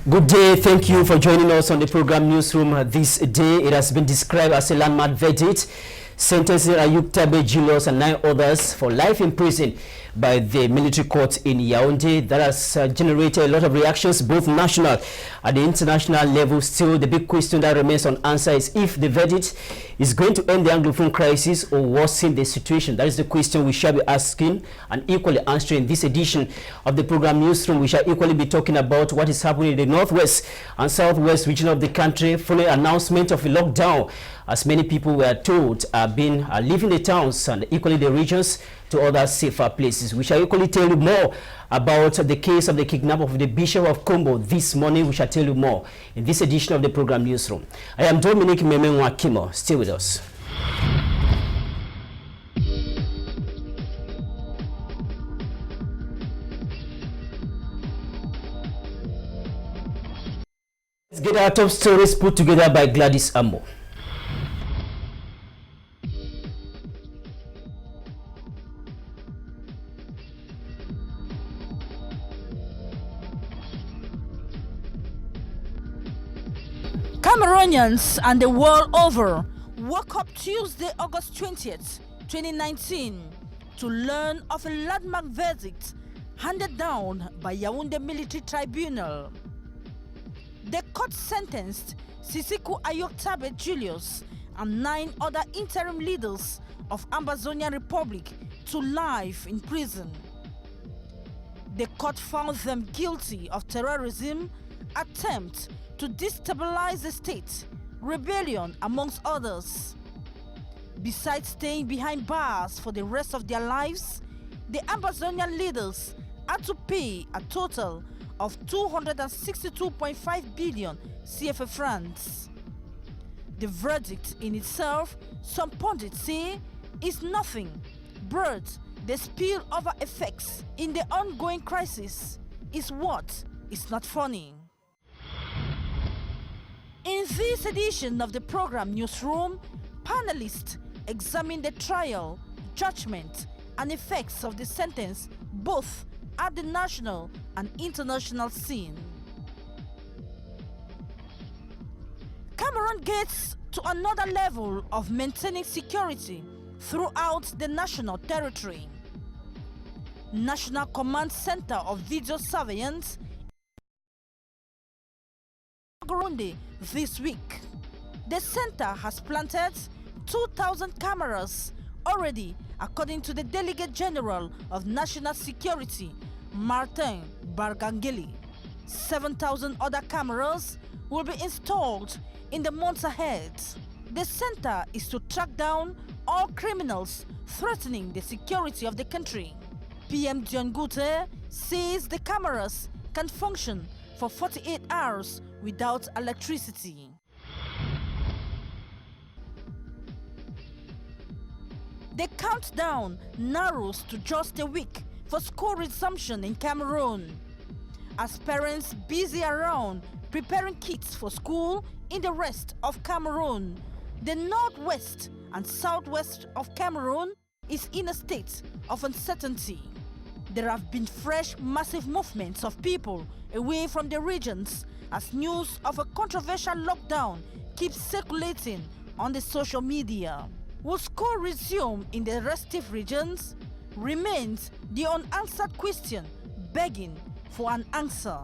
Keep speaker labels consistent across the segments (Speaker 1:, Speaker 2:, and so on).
Speaker 1: Good day. Thank you for joining us on the program Newsroom this day. It has been described as a landmark verdict, sentencing AFRIK Julius and 9 others for life in prison by the military court in Yaoundé. That has generated a lot of reactions, both national and the international level. Still, the big question that remains unanswered is if the verdict is going to end the Anglophone crisis or worsen the situation. That is the question we shall be asking and equally answering in this edition of the program Newsroom. We shall equally be talking about what is happening in the northwest and southwest region of the country following announcement of a lockdown, as many people were told are leaving the towns and equally the regions to other safer places. We shall equally tell you more about the case of the kidnap of the Bishop of Congo this morning. We shall tell you more in this edition of the program Newsroom. I am Dominic NEWSROOM. Stay with us. Let's get our top stories put together by Gladys Ambo.
Speaker 2: Cameroonians and the world over woke up Tuesday, August 20th, 2019 to learn of a landmark verdict handed down by Yaoundé Military Tribunal. The court sentenced Sisiku AFRIK Julius and 9 other interim leaders of Ambazonian Republic to life in prison. The court found them guilty of terrorism, attempt to destabilize the state, rebellion, amongst others. Besides staying behind bars for the rest of their lives, the Ambazonian leaders had to pay a total of 262.5 billion CFA francs. The verdict in itself, some pundits say, is nothing but the spillover effects in the ongoing crisis is what is not funny. In this edition of the program Newsroom, panelists examine the trial, judgment, and effects of the sentence both at the national and international scene. Cameroon gets to another level of maintaining security throughout the national territory. National Command Center of Video Surveillance Burundi this week. The center has planted 2,000 cameras already, according to the Delegate General of National Security, Martin Bargangeli. 7,000 other cameras will be installed in the months ahead. The center is to track down all criminals threatening the security of the country. PM John Gute says the cameras can function for 48 hours without electricity. The countdown narrows to just a week for school resumption in Cameroon, as parents busy around preparing kits for school in the rest of Cameroon. The northwest and southwest of Cameroon is in a state of uncertainty. There have been fresh massive movements of people away from the regions as news of a controversial lockdown keeps circulating on the social media. Will school resume in the restive regions? Remains the unanswered question, begging for an answer.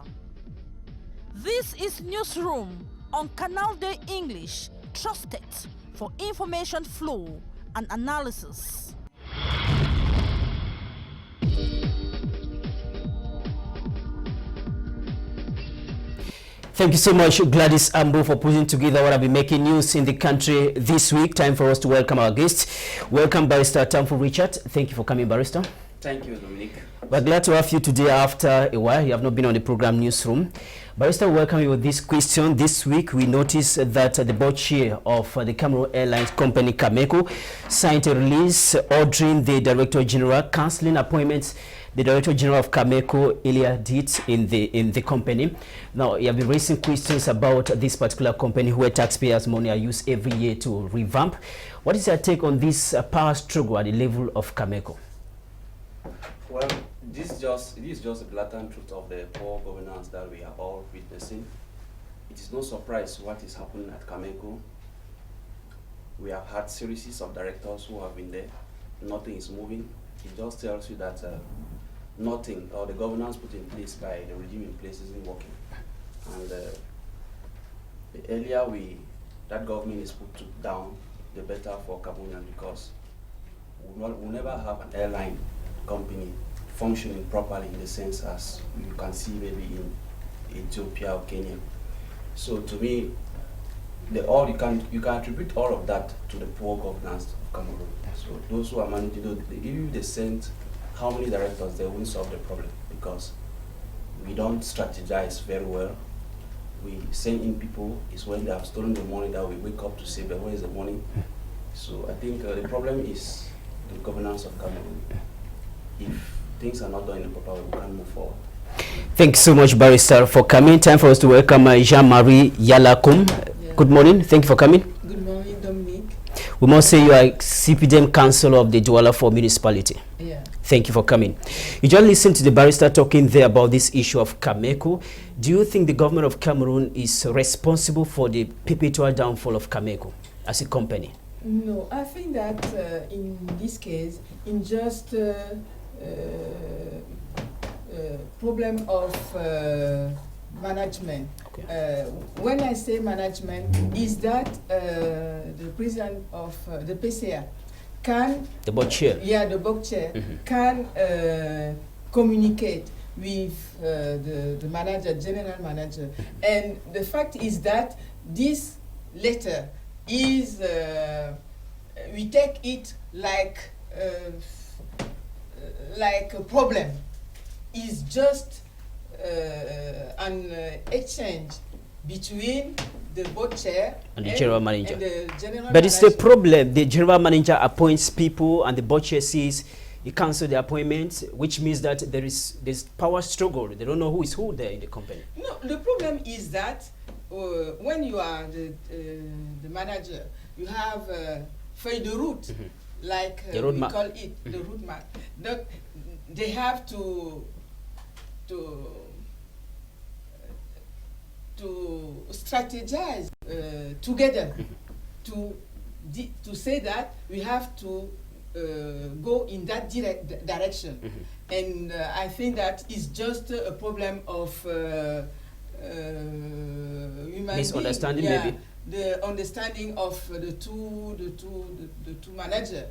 Speaker 2: This is Newsroom on Canal Day English, trusted for information flow and analysis.
Speaker 1: Thank you so much, Gladys Ambo, for putting together what I've been making news in the country this week. Time for us to welcome our guest. Welcome, Barrister Tamfu Richard. Thank you for coming, Barrister.
Speaker 3: Thank you, Dominic.
Speaker 1: We're glad to have you today after a while. You have not been on the program Newsroom. Barrister, welcome you with this question. This week, we noticed that the board chair of the Cameroon Airlines company, Cameco, signed a release ordering the Director General cancelling appointments the Director General of Cameco earlier did in the company. Now, you have been raising questions about this particular company where taxpayers' money are used every year to revamp. What is your take on this power struggle at the level of Cameco?
Speaker 3: Well, This is just a blatant truth of the poor governance that we are all witnessing. It is no surprise what is happening at Cameco. We have had series of directors who have been there. Nothing is moving. It just tells you that nothing, or the governance put in place by the regime in place, isn't working. And the earlier that government is put down, the better for Cameroonians, because we'll never have an airline company functioning properly in the sense as you can see maybe in Ethiopia or Kenya. So to me, you can attribute all of that to the poor governance of Cameroon. So those who are managing, they give you the sense how many directors, they won't solve the problem, because we don't strategize very well. We send in people, it's when they have stolen the money that we wake up to say, but where is the money? So I think the problem is the governance of Cameroon. If things are not done in a proper way, we can't move forward.
Speaker 1: Thank you so much, Barrister, for coming. Time for us to welcome Jean-Marie Yalakum. Yeah. Good morning. Thank you for coming.
Speaker 4: Good morning, Dominic.
Speaker 1: We must say you are CPDM Councillor of the Douala 4 municipality.
Speaker 4: Yeah.
Speaker 1: Thank you for coming. You just listened to the barrister talking there about this issue of Cameco. Do you think the government of Cameroon is responsible for the perpetual downfall of Cameco as a company?
Speaker 4: No, I think that in this case, in just problem of management. Okay. When I say management, is that the president of the PCA can...
Speaker 1: The board chair.
Speaker 4: Yeah, the board chair can communicate with the manager, general manager. And the fact is that this letter is, we take it like a problem. Is just an exchange between the board chair
Speaker 1: and the general manager.
Speaker 4: But
Speaker 1: it's the problem. The general manager appoints people and the board chair says he cancels the appointment, which means that there's power struggle. They don't know who is who there in the company.
Speaker 4: No, the problem is that when you are the manager, you have feuille de route, like we call it, the route map. They have to strategize together to say that we have to go in that direction. And I think that is just a problem of
Speaker 1: misunderstanding, maybe.
Speaker 4: The understanding of the two managers.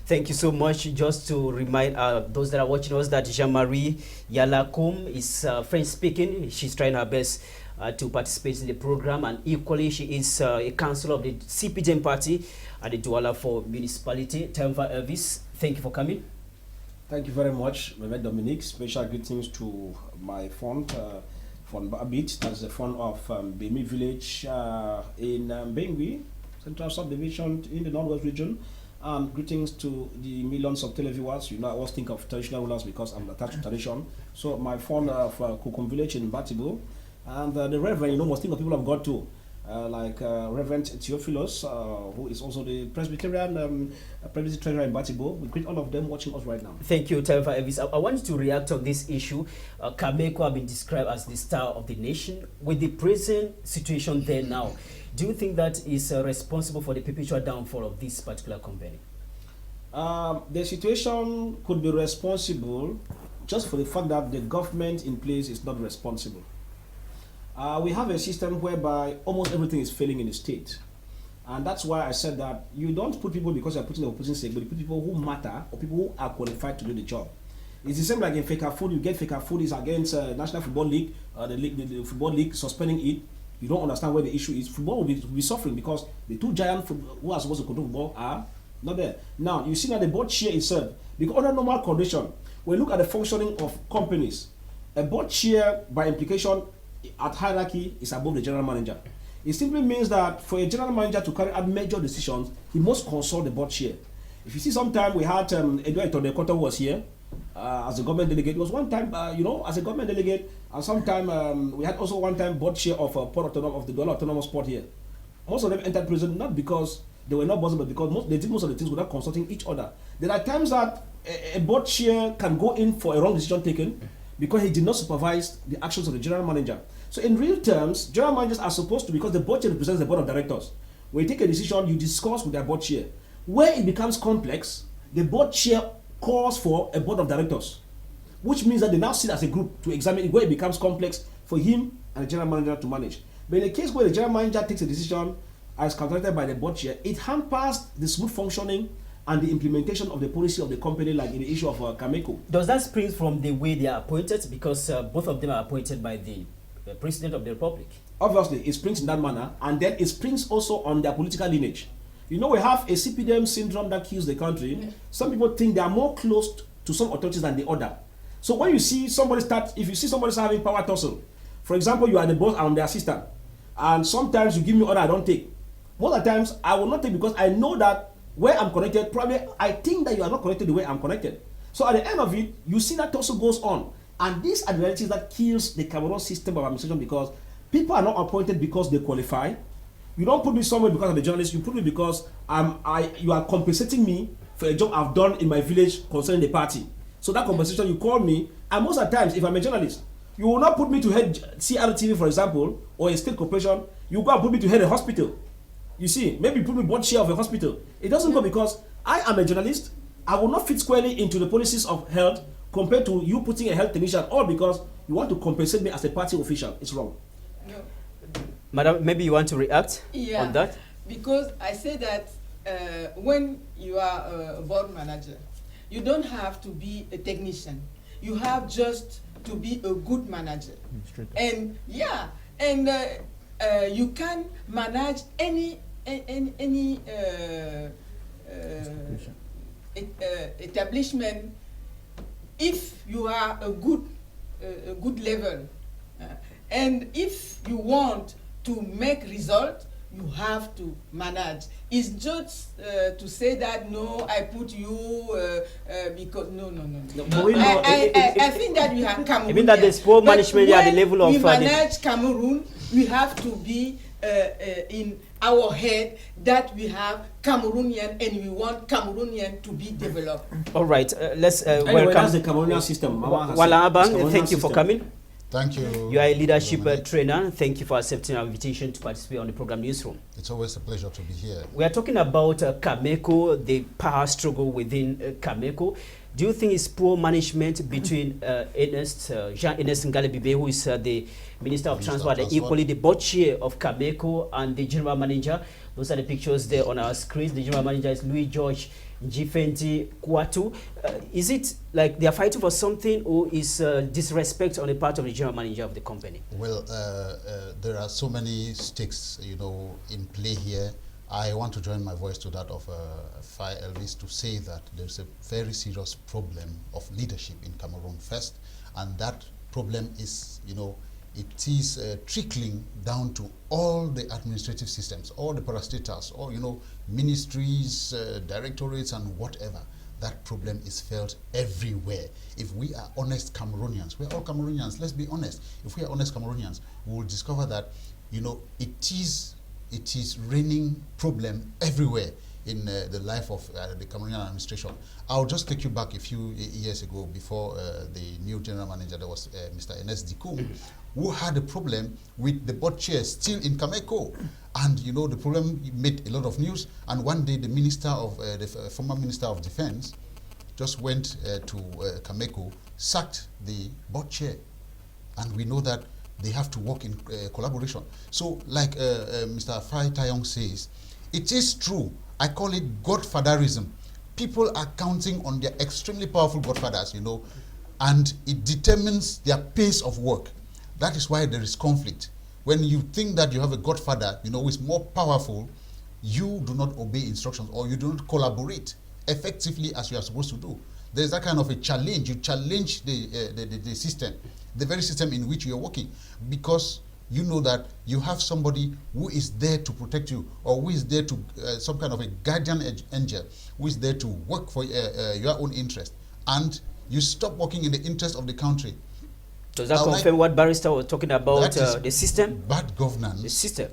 Speaker 1: Thank you so much. Just to remind those that are watching us that Jean-Marie Yalakum is French speaking. She's trying her best to participate in the program, and equally she is a councillor of the CPDM party at the Douala 4 municipality. Temva Elvis, thank you for coming.
Speaker 5: Thank you very much, Mehmet Dominic. Special greetings to my font. From Babit, that's the front of Bemi village in Bengui, Central Subdivision in the Northwest region. Greetings to the millions of televiewers. You know, I always think of traditional rulers because I'm attached to tradition. So my phone of Kukum village in Batibo, and the Reverend, you know, most things people have got to. Like Reverend Theophilus, who is also the Presbyterian treasurer in Batibo. We greet all of them watching us right now.
Speaker 1: Thank you, Telva Elvis. I want you to react on this issue. Cameco have been described as the star of the nation. With the present situation there now, do you think that is responsible for the perpetual downfall of this particular company?
Speaker 5: The situation could be responsible just for the fact that the government in place is not responsible. We have a system whereby almost everything is failing in the state. And that's why I said that you don't put people because you're putting the opposition sake, but you put people who matter or people who are qualified to do the job. It's the same like in Feka Food. You get Feka Food is against National Football League, the Football League suspending it. You don't understand where the issue is. Football will be suffering because the two giants who are supposed to control football are not there. Now, you see that the board chair itself, because under normal condition, when you look at the functioning of companies, a board chair by implication at hierarchy is above the general manager. It simply means that for a general manager to carry out major decisions, he must consult the board chair. If you see, sometime we had Edward Tondekoto was here as a government delegate. It was one time, as a government delegate, and sometime we had also one time board chair of Port Autonomous of the Douala Autonomous Port here. Most of them entered prison not because they were not bossable because they did most of the things without consulting each other. There are times that a board chair can go in for a wrong decision taken because he did not supervise the actions of the general manager. So in real terms, general managers are supposed to, because the board chair represents the board of directors. When you take a decision, you discuss with their board chair. Where it becomes complex, the board chair calls for a board of directors, which means that they now sit as a group to examine where it becomes complex for him and the general manager to manage. But in a case where the general manager takes a decision as calculated by the board chair, it hampers the smooth functioning and the implementation of the policy of the company, like in the issue of Cameco.
Speaker 1: Does that spring from the way they are appointed? Because both of them are appointed by the President of the Republic.
Speaker 5: Obviously, it springs in that manner, and then it springs also on their political lineage. You know, we have a CPDM syndrome that kills the country. Some people think they are more close to some authorities than the other. So when you see somebody if you see somebody having power tussle, for example, you are the boss, I'm the assistant, and sometimes you give me order, I don't take. Most of the times, I will not take because I know that where I'm connected, probably I think that you are not connected the way I'm connected. So at the end of it, you see that tussle goes on. And these are the realities that kills the Cameroon system of administration, because people are not appointed because they qualify. You don't put me somewhere because I'm a journalist, you put me because you are compensating me for a job I've done in my village concerning the party. So that compensation, you call me, and most of the times, if I'm a journalist, you will not put me to head CRTV, for example, or a state corporation, you go and put me to head a hospital. You see, maybe you put me board chair of a hospital. It doesn't go because I am a journalist, I will not fit squarely into the policies of health compared to you putting a health technician, all because you want to compensate me as a party official. It's wrong.
Speaker 4: No.
Speaker 1: Madam, maybe you want to react on that?
Speaker 4: Because I say that when you are a board manager, you don't have to be a technician. You have just to be a good manager. And you can manage any establishment if you are a good level, and if you want to make result, you have to manage. It's just to say that no, I put you because no. I think that we have Cameroon.
Speaker 1: I mean that there's poor management at the level of.
Speaker 4: We manage Cameroon. We have to be in our head that we have Cameroonian and we want Cameroonian to be developed.
Speaker 1: All right, let's
Speaker 5: anyway,
Speaker 1: welcome
Speaker 5: that's the Cameroonian system.
Speaker 1: Wala Abang, thank you for coming.
Speaker 6: Thank you.
Speaker 1: You are a leadership trainer. Thank you for accepting our invitation to participate on the program Newsroom.
Speaker 6: It's always a pleasure to be here.
Speaker 1: We are talking about Cameco, the power struggle within Cameco. Do you think it's poor management between Jean-Ernest Ngale-Bibe, who is the Minister of Transport, and equally the board chair of Cameco, and the general manager? Those are the pictures there on our screen. The general manager is Louis George Njifenti Kwatu. Is it like they are fighting for something, or is disrespect on the part of the general manager of the company?
Speaker 6: Well, there are so many stakes, in play here. I want to join my voice to that of Fire Elvis to say that there's a very serious problem of leadership in Cameroon first, and that problem is, it is trickling down to all the administrative systems, all the parastatals, all, ministries, directorates, and whatever. That problem is felt everywhere. If we are honest Cameroonians, we're all Cameroonians, let's be honest. If we are honest Cameroonians, we will discover that, it is raining problem everywhere in the life of the Cameroonian administration. I'll just take you back a few years ago before the new general manager, there was Mr. Ernest Dikum, who had a problem with the board chair still in Cameco. And the problem made a lot of news. And one day the minister of the former Minister of Defense just went to Cameco, sacked the board chair. And we know that they have to work in collaboration. So like Mr. Fai Tayong says, it is true. I call it godfatherism. People are counting on their extremely powerful godfathers, and it determines their pace of work. That is why there is conflict. When you think that you have a godfather, who is more powerful, you do not obey instructions, or you do not collaborate effectively as you are supposed to do. There's that kind of a challenge. You challenge the system, the very system in which you are working, because you know that you have somebody who is there to protect you, or who is there to, some kind of a guardian angel, who is there to work for your own interest. And you stop working in the interest of the country.
Speaker 1: Does that confirm what Barrister was talking about, the system?
Speaker 6: Bad governance.
Speaker 1: The system.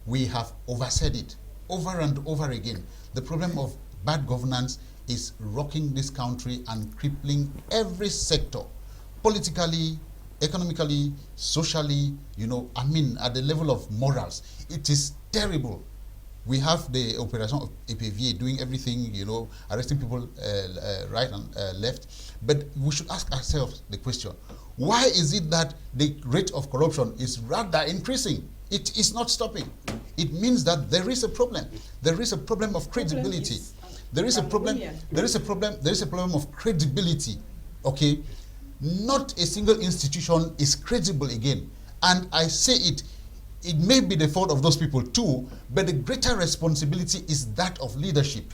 Speaker 6: We have oversaid it. over and over again. The problem of bad governance is rocking this country and crippling every sector, politically, economically, socially, you know, I mean, at the level of morals. It is terrible. We have the operation of APVA doing everything, you know, arresting people right and left. But we should ask ourselves the question, why is it that the rate of corruption is rather increasing? It is not stopping. It means that there is a problem. There is a problem of credibility. There is a problem. There is a problem. There is a problem of credibility. Okay, not a single institution is credible again. And I say it. It may be the fault of those people too, but the greater responsibility is that of leadership.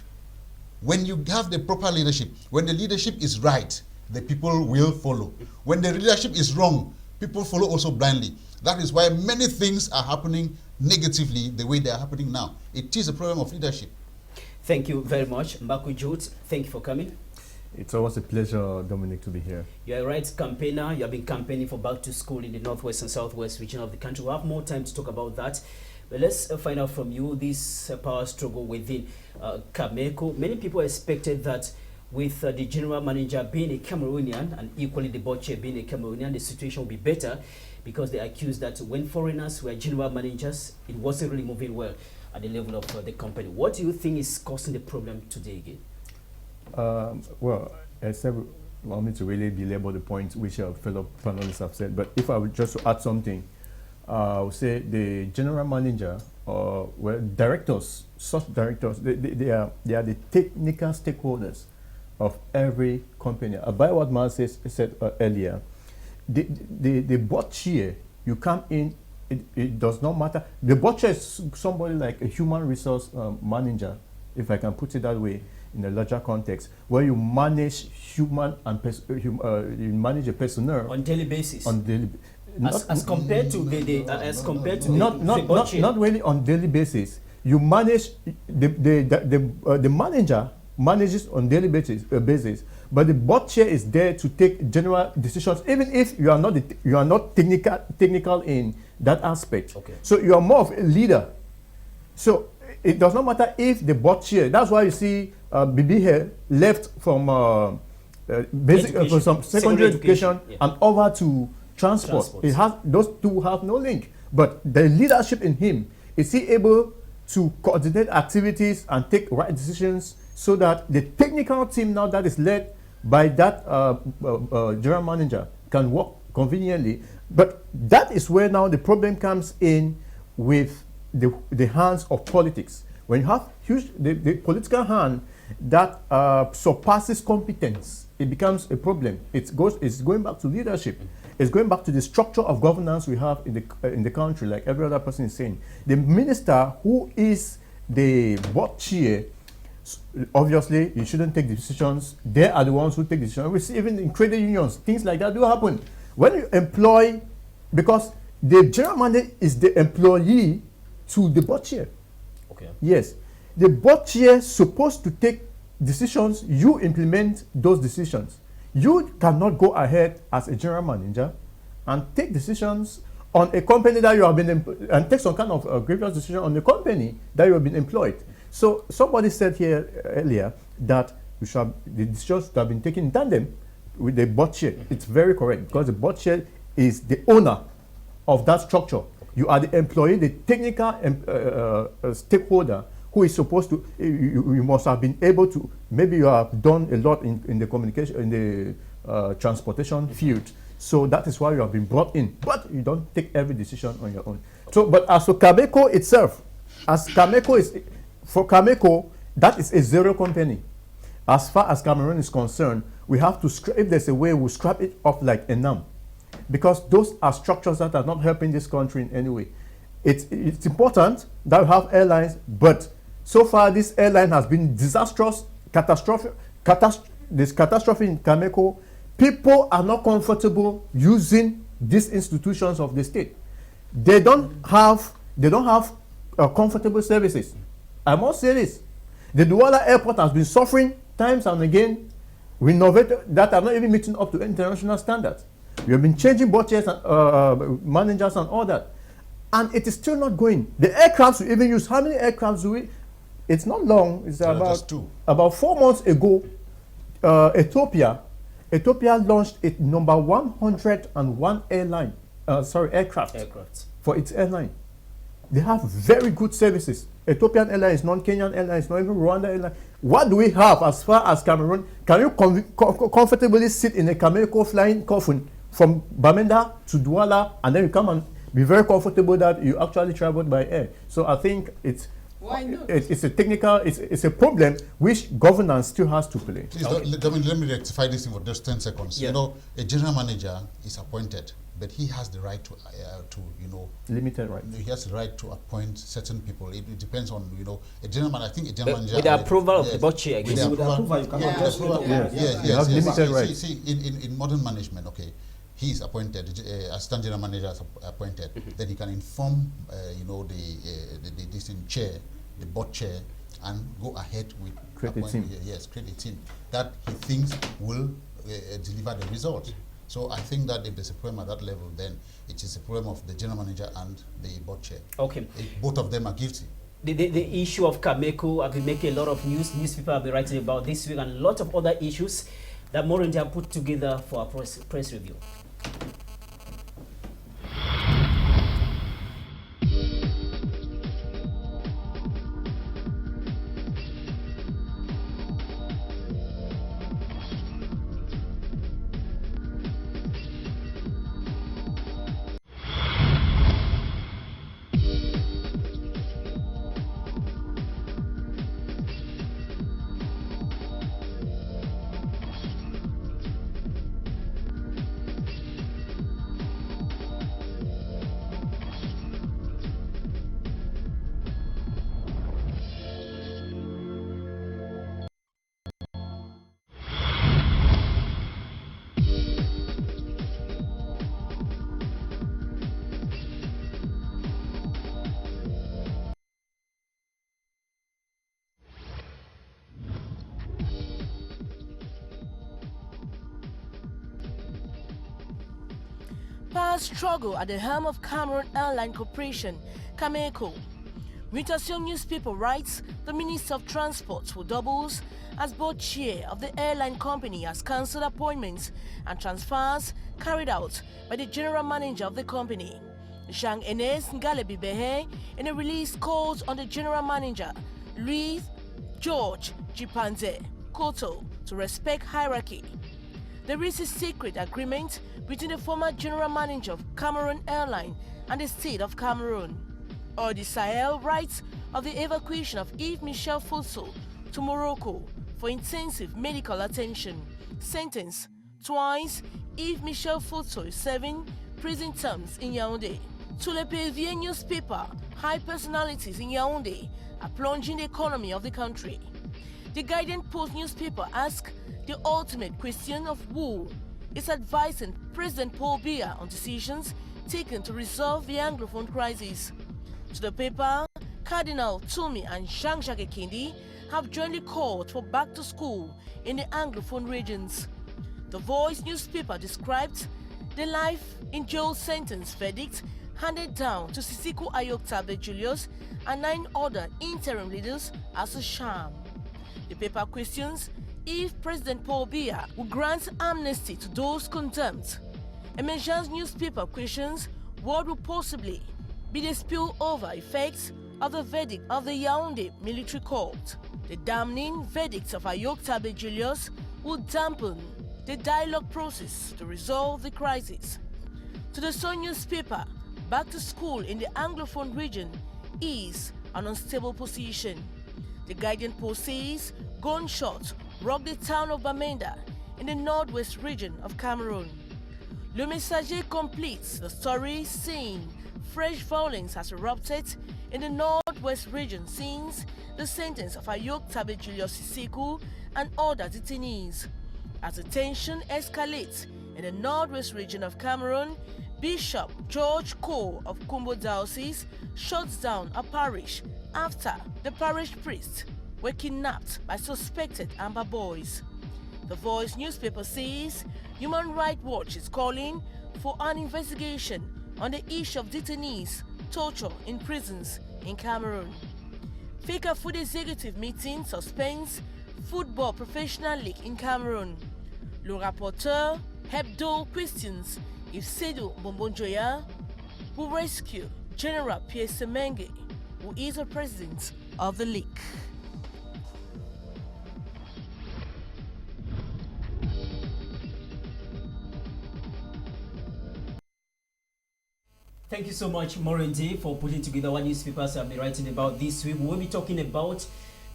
Speaker 6: When you have the proper leadership, when the leadership is right, the people will follow. When the leadership is wrong, people follow also blindly. That is why many things are happening negatively the way they are happening now. It is a problem of leadership.
Speaker 1: Thank you very much. Mbaku Jude, thank you for coming.
Speaker 7: It's always a pleasure, Dominic, to be here.
Speaker 1: You're a right campaigner. You have been campaigning for back to school in the northwest and southwest region of the country. We'll have more time to talk about that. But let's find out from you this power struggle within Cameco. Many people expected that with the general manager being a Cameroonian and equally the board chair being a Cameroonian, the situation will be better, because they accused that when foreigners were general managers, it wasn't really moving well at the level of the company. What do you think is causing the problem today again?
Speaker 7: Well, I want me to really belabor the point which our fellow panelists have said, but if I would just add something, I would say the general manager or directors, such directors, they are the technical stakeholders of every company. By what Mal said earlier, the board chair, you come in, it does not matter. The board chair is somebody like a human resource manager, if I can put it that way, in a larger context, where you manage human and you manage a personnel
Speaker 1: on daily basis.
Speaker 7: On daily,
Speaker 1: as compared to
Speaker 7: not really on daily basis. You manage the manager manages on daily basis, but the board chair is there to take general decisions, even if you are not technical in that aspect. Okay. So you are more of a leader. So it does not matter if the board chair. That's why you see Bibi here left from basic for some secondary education and over to transport. It has, those two have no link. But the leadership in him, is he able to coordinate activities and take right decisions so that the technical team now that is led by that general manager can work conveniently? But that is where now the problem comes in with the hands of politics. When you have the political hand that surpasses competence, it becomes a problem. It's going back to leadership. It's going back to the structure of governance we have in the country, like every other person is saying. The minister who is the board chair, obviously, you shouldn't take decisions. They are the ones who take decisions. We see even in credit unions, things like that do happen. When you employ, because the general manager is the employee to the board chair. Okay. Yes. The board chair is supposed to take decisions. You implement those decisions. You cannot go ahead as a general manager and take decisions on a company that you have been and take some kind of grievous decision on the company that you have been employed. So somebody said here earlier that the decisions should have been taken in tandem with the board chair. It's very correct, because the board chair is the owner of that structure. You are the employee, the technical stakeholder who is supposed to, you must have been able to, maybe you have done a lot in the communication, in the transportation field. So that is why you have been brought in. But you don't take every decision on your own. So, but as for Cameco itself, for Cameco, that is a zero company. As far as Cameroon is concerned, we have to, if there's a way, we'll scrap it off like ENAM. Because those are structures that are not helping this country in any way. It's important that we have airlines, but so far this airline has been disastrous, catastrophic in Cameco. People are not comfortable using these institutions of the state. They don't have comfortable services. I must say this. The Douala airport has been suffering times and again, renovated that are not even meeting up to international standards. We have been changing board chairs and managers and all that. And it is still not going. The aircrafts we even use, how many aircrafts do we it's not long. It's
Speaker 6: There are just two.
Speaker 7: about 4 months ago. Ethiopia launched its number 101 aircraft for its airline. They have very good services. Ethiopian Airlines, non-Kenyan Airlines, not even Rwanda Airlines. What do we have as far as Cameroon? Can you comfortably sit in a Cameco flying coffin from Bamenda to Douala, and then you come and be very comfortable that you actually traveled by air? So I think it's
Speaker 4: Why not?
Speaker 7: it's a technical, it's a problem which governance still has to play.
Speaker 6: Please, let me rectify this thing for just 10 seconds.
Speaker 1: Yeah.
Speaker 6: You know, a general manager is appointed, but he has the right to
Speaker 7: Limited right.
Speaker 6: he has the right to appoint certain people. It depends on, a general manager. I think a general manager...
Speaker 1: With the approval of the board chair, I
Speaker 6: With
Speaker 1: guess.
Speaker 6: the
Speaker 5: With the
Speaker 6: approval,
Speaker 5: approval, you cannot just
Speaker 6: yes,
Speaker 7: You have limited rights.
Speaker 6: See, in modern management, okay, he is appointed, assistant general manager is appointed, then he can inform, the chair, the board chair, and go ahead with
Speaker 7: Create a team.
Speaker 6: create a team that he thinks will deliver the result. So I think that if there's a problem at that level, then it is a problem of the general manager and the board chair.
Speaker 1: Okay.
Speaker 6: If both of them are guilty.
Speaker 1: The issue of Cameco have been making a lot of news. Newspaper have been writing about this week, and a lot of other issues that Morinda have put together for our press review.
Speaker 2: Power struggle at the helm of Cameroon Airline Corporation, Cameco. Mutation newspaper writes the Minister of Transport, who doubles as board chair of the airline company, has cancelled appointments and transfers carried out by the general manager of the company. Jean-Enes Ngalebi-Behe, in a release, calls on the general manager, Louis George Jipanze Koto, to respect hierarchy. There is a secret agreement between the former general manager of Cameroon Airline and the state of Cameroon. Odi Sahel writes of the evacuation of Yves Michel Fosso to Morocco for intensive medical attention. Sentence: twice, Yves Michel Fosso is serving prison terms in Yaoundé. To Le Pays newspaper, high personalities in Yaoundé are plunging the economy of the country. The Guardian Post newspaper asks the ultimate question of who is advising President Paul Biya on decisions taken to resolve the Anglophone crisis. To the paper, Cardinal Tumi and Jean-Jacques Kindi have jointly called for back to school in the Anglophone regions. The Voice newspaper described the life in jail sentence verdict handed down to Sisiku Ayoktabe Julius and 9 other interim leaders as a sham. The paper questions if President Paul Biya will grant amnesty to those condemned. Emergence newspaper questions what will possibly be the spillover effects of the verdict of the Yaoundé military court. The damning verdict of Ayoktabe Julius will dampen the dialogue process to resolve the crisis. To the Sun newspaper, back to school in the Anglophone region is an unstable position. The Guardian Post says gunshots rocked the town of Bamenda in the northwest region of Cameroon. Le Messager completes the story saying fresh violence has erupted in the northwest region since the sentence of Ayoktabe Julius Sisiku and other detainees. As the tension escalates in the northwest region of Cameroon, Bishop George Cole of Kumbo Diocese shuts down a parish after the parish priests were kidnapped by suspected Amber Boys. The Voice newspaper says Human Rights Watch is calling for an investigation on the issue of detainees' torture in prisons in Cameroon.
Speaker 8: Fika Food Executive meeting suspends Football Professional League in Cameroon. Le rapporteur Hebdo questions if Seydou Bombonjoya will rescue General Pierre Semenge, who is the president of the league.
Speaker 1: Thank you so much, Morende, for putting together what newspapers have been writing about this week. We'll be talking about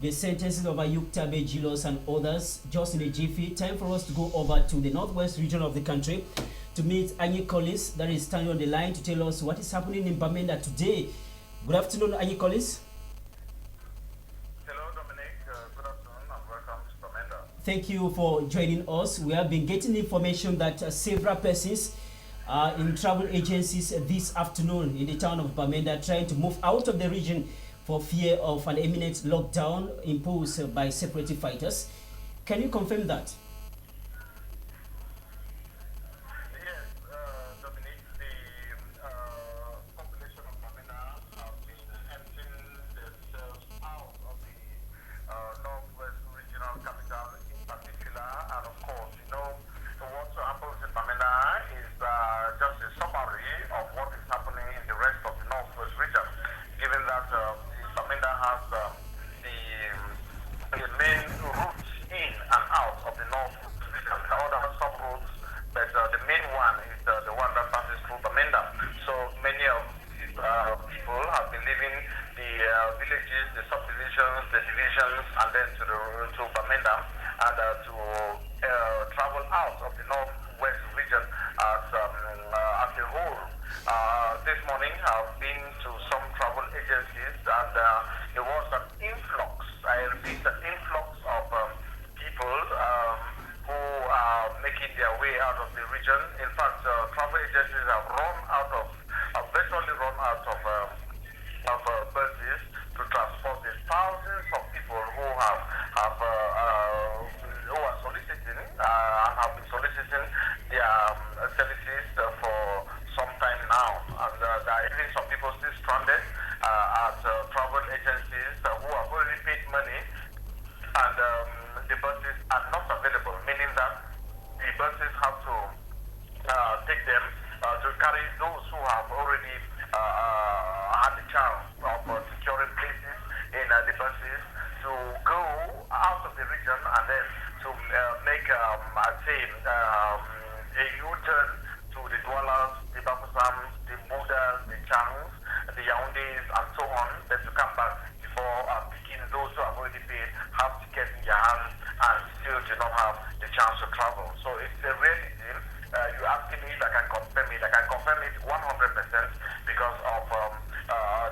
Speaker 1: the sentences of AFRIK-CINEMA-TV, Gilos, and others just in a jiffy. Time for us to go over to the northwest region of the country to meet Anyi Collins, that is standing on the line to tell us what is happening in Bamenda today. Good afternoon, Anyi Collins.
Speaker 9: Hello, Dominic. Good afternoon and welcome to Bamenda.
Speaker 1: Thank you for joining us. We have been getting information that several persons in travel agencies this afternoon in the town of Bamenda trying to move out of the region for fear of an imminent lockdown imposed by separatist fighters. Can you confirm that?
Speaker 9: Yes, Dominic, the population of Bamenda have been emptying themselves out of the northwest regional capital in particular, and of course, what happens in Bamenda is just a summary of what is happening in the rest of the northwest region, given that Bamenda has the main routes in and out of the north region. The other sub-routes, but the main one is the one that passes through Bamenda. So many of these people have been leaving the villages, the subdivisions, the divisions, and then to Bamenda, and to travel out of the northwest region as a whole. This morning I've been to some travel agencies, and there was an influx, I repeat, an influx of people who are making their way out of the region. In fact, travel agencies have virtually run out of buses to transport the thousands of people who are soliciting and have been soliciting their services for some time now. And there are even some people still stranded at travel agencies who have already paid money, and the buses are not available, meaning that the buses have to take them to carry those who have already had the chance of securing places in the buses to go out of the region and then to make, a U-turn to the dwellers, the Bafusams, the Buddhas, the Changs, the Yaoundés, and so on, then to come back before picking those who have already paid, have tickets in their hands, and still do not have the chance to travel. So it's a reality. You're asking me if I can confirm it. I can confirm it 100% because of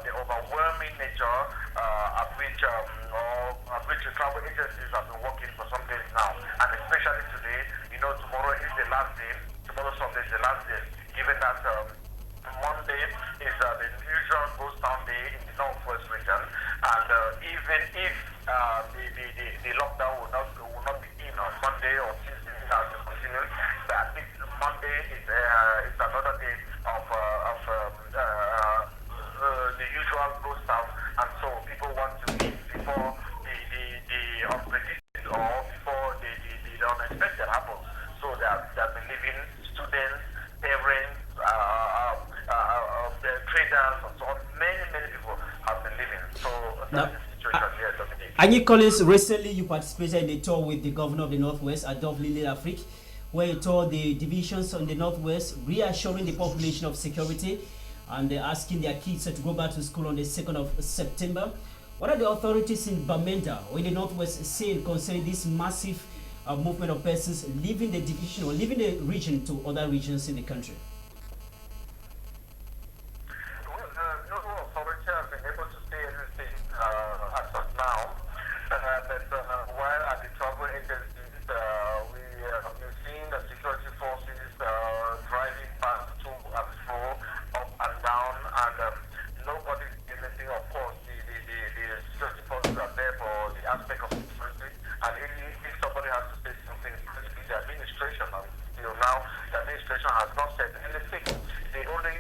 Speaker 9: the overwhelming nature at which travel agencies have been working for some days now, and especially today. Tomorrow is the last day. Tomorrow Sunday is the last day, given that Monday is the usual ghost town day in the northwest region, and even if the lockdown will not begin on Monday or Tuesday as it continues, but at least Monday is another day of the usual ghost town, and so people want to meet before the unpredicted or before the unexpected happens. So they have been leaving students, parents, traders, and so on. Many people have been leaving. So that's the situation here, Dominic.
Speaker 1: Anyi Collins, recently you participated in a tour with the governor of the Northwest, Adolphe Lille-Afrique, where he toured the divisions on the Northwest, reassuring the population of security, and asking their kids to go back to school on the 2nd of September. What are the authorities in Bamenda or in the Northwest saying concerning this massive movement of persons leaving the division or leaving the region to other regions in the country?
Speaker 9: Well, no authority has been able to say anything as of now. But while at the travel agencies, we have been seeing the security forces driving past to and fro, up and down, and nobody is anything. Of course, the security forces are there for the aspect of security, and if somebody has to say something, it's the administration. Until now, the administration has not said anything. The only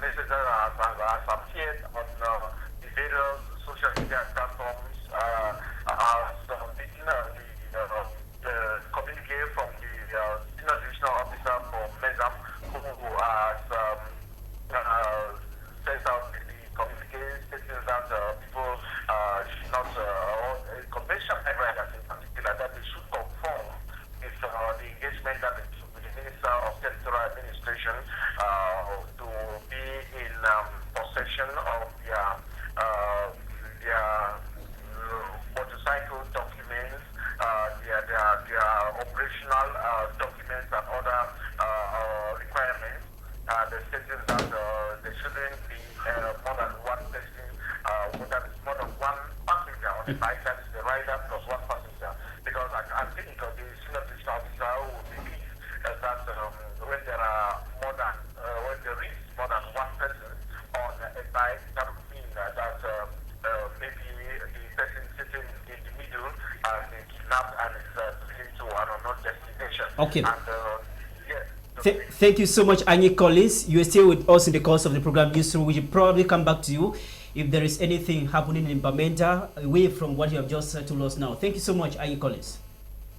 Speaker 9: visitor has appeared on the various social media platforms the communique from the senior divisional officer for MESAM, who has sent out the communique stating that people should not, convention riders in particular, that they should conform with the engagement that they took with the Minister of Territorial Administration to be in possession of their motorcycle documents, their operational documents and other requirements. They stated that there shouldn't be more than one person, more than one passenger on the bike, that is the rider plus one passenger. Because I think the senior divisional officer will believe that when there are when there is more than one person on a bike, that would mean that maybe the person sitting in the middle has been kidnapped and is taken to an unknown destination.
Speaker 1: Okay.
Speaker 9: And, yes.
Speaker 1: Thank you so much, Anyi Collins. You are still with us in the course of the program Newsroom. We will probably come back to you if there is anything happening in Bamenda away from what you have just told us now. Thank you so much, Anyi Collins.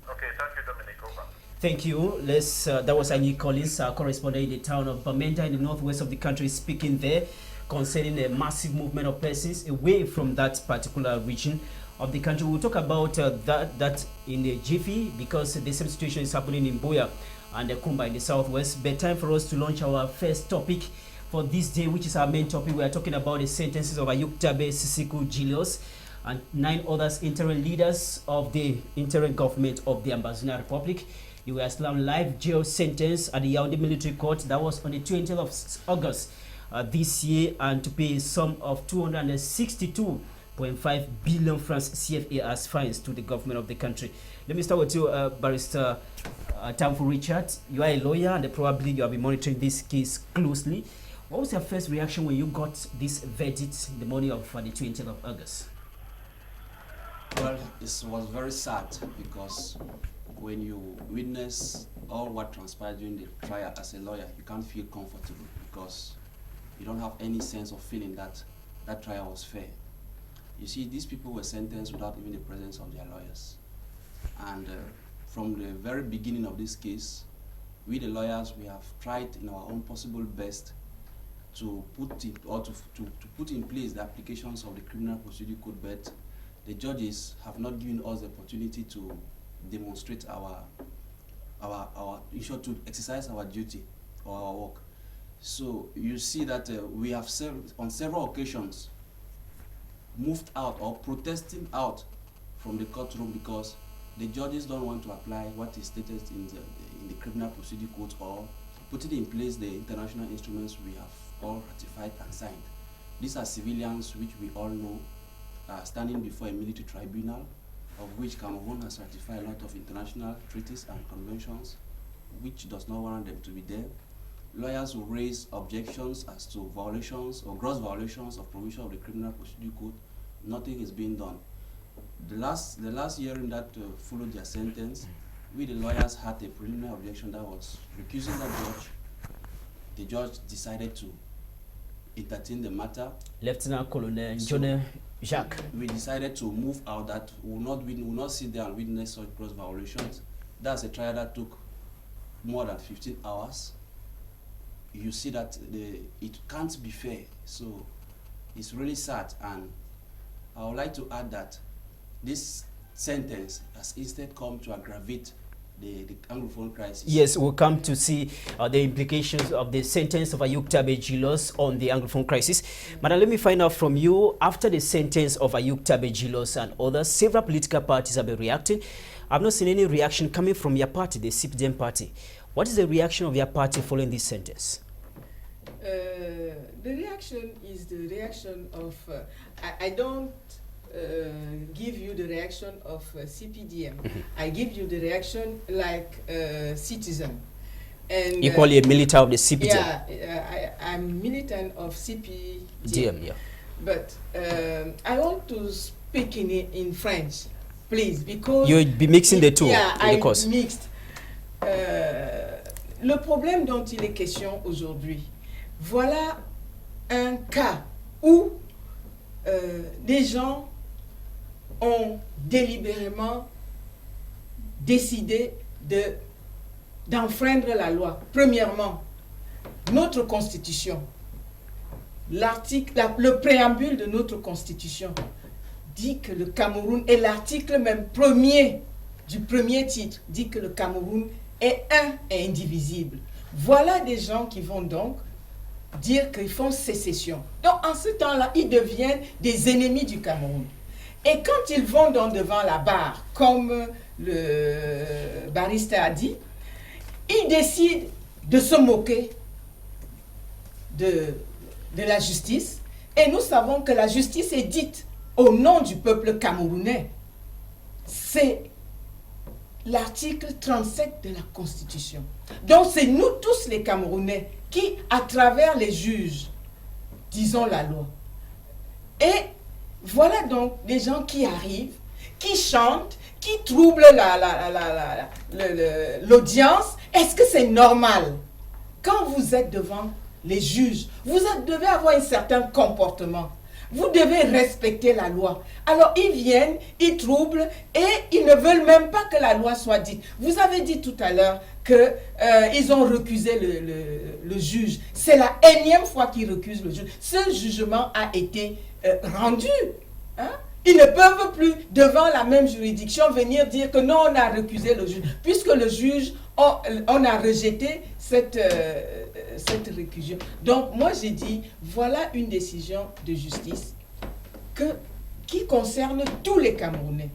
Speaker 9: Okay, thank you, Dominic. Over.
Speaker 1: Thank you. That was Anyi Collins, our correspondent in the town of Bamenda in the northwest of the country, speaking there concerning a massive movement of persons away from that particular region of the country. We'll talk about that in the jiffy, because the same situation is happening in Boya and Kumba in the southwest. But time for us to launch our first topic for this day, which is our main topic. We are talking about the sentences of Ayuktabe Sisiku Julius and 9 others interim leaders of the interim government of the Ambazonian Republic. They were slammed life jail sentence at the Yaoundé military court. That was on the 20th of August this year, and to pay a sum of 262.5 billion francs CFA as fines to the government of the country. Let me start with you, Barrister Tamfu Richard. You are a lawyer and probably you have been monitoring this case closely. What was your first reaction when you got this verdict the morning of the 20th of August?
Speaker 3: Well, it was very sad, because when you witness all what transpired during the trial as a lawyer, you can't feel comfortable, because you don't have any sense of feeling that that trial was fair. You see, these people were sentenced without even the presence of their lawyers. And from the very beginning of this case, we the lawyers, we have tried in our own possible best to put in place the applications of the Criminal Procedure Code, but the judges have not given us the opportunity to demonstrate to exercise our duty or our work. So you see that we have on several occasions moved out or protesting out from the courtroom, because the judges don't want to apply what is stated in the Criminal Procedure Code, or putting in place the international instruments we have all ratified and signed. These are civilians which we all know are standing before a military tribunal, of which Cameroon has ratified a lot of international treaties and conventions, which does not warrant them to be there. Lawyers will raise objections as to violations or gross violations of provision of the Criminal Procedure Code. Nothing is being done. The last hearing that followed their sentence, we the lawyers had a preliminary objection that was recusing that judge. The judge decided to entertain the matter.
Speaker 1: Lieutenant Colonel John Jacques.
Speaker 3: We decided to move out, that we will not sit there and witness such gross violations. That's a trial that took more than 15 hours. You see that it can't be fair. So it's really sad, and I would like to add that this sentence has instead come to aggravate the Anglophone crisis.
Speaker 1: Yes, we'll come to see the implications of the sentence of Ayuktabe Julius on the Anglophone crisis. Madam, let me find out from you, after the sentence of Ayuktabe Julius and others, several political parties have been reacting. I've not seen any reaction coming from your party, the CPDM party. What is the reaction of your party following this sentence?
Speaker 4: The reaction is the reaction of, I don't give you the reaction of CPDM. I give you the reaction like citizen. And
Speaker 1: equally a militant of the CPDM.
Speaker 4: Yeah, I'm militant of CPDM.
Speaker 1: Yeah.
Speaker 4: But I want to speak in French, please, because
Speaker 1: you'll be mixing the two.
Speaker 4: Yeah,
Speaker 1: in the course.
Speaker 4: I mixed. Le problème dont il est question aujourd'hui, voilà un cas où des gens ont délibérément décidé d'enfreindre la loi. Premièrement, notre constitution, le préambule de notre constitution dit que le Cameroun, et l'article même premier du premier titre dit que le Cameroun est un et indivisible. Voilà des gens qui vont donc dire qu'ils font sécession. Donc en ce temps-là, ils deviennent des ennemis du Cameroun. Et quand ils vont donc devant la barre, comme le barista a dit, ils décident de se moquer de la justice. Et nous savons que la justice est dite au nom du peuple camerounais. C'est l'article 37 de la Constitution. Donc c'est nous tous les Camerounais qui, à travers les juges, disons la loi. Et voilà donc des gens qui arrivent, qui chantent, qui troublent l'audience. Est-ce que c'est normal? Quand vous êtes devant les juges, vous devez avoir un certain comportement. Vous devez respecter la loi. Alors ils viennent, ils troublent et ils ne veulent même pas que la loi soit dite. Vous avez dit tout à l'heure qu'ils ont recusé le juge. C'est la énième fois qu'ils recusent le juge. Ce jugement a été rendu. Hein? Ils ne peuvent plus, devant la même juridiction, venir dire que non, on a recusé le juge. Puisque le juge, on a rejeté cette récusation. Donc, moi, j'ai dit, voilà une décision de justice qui concerne tous les Camerounais.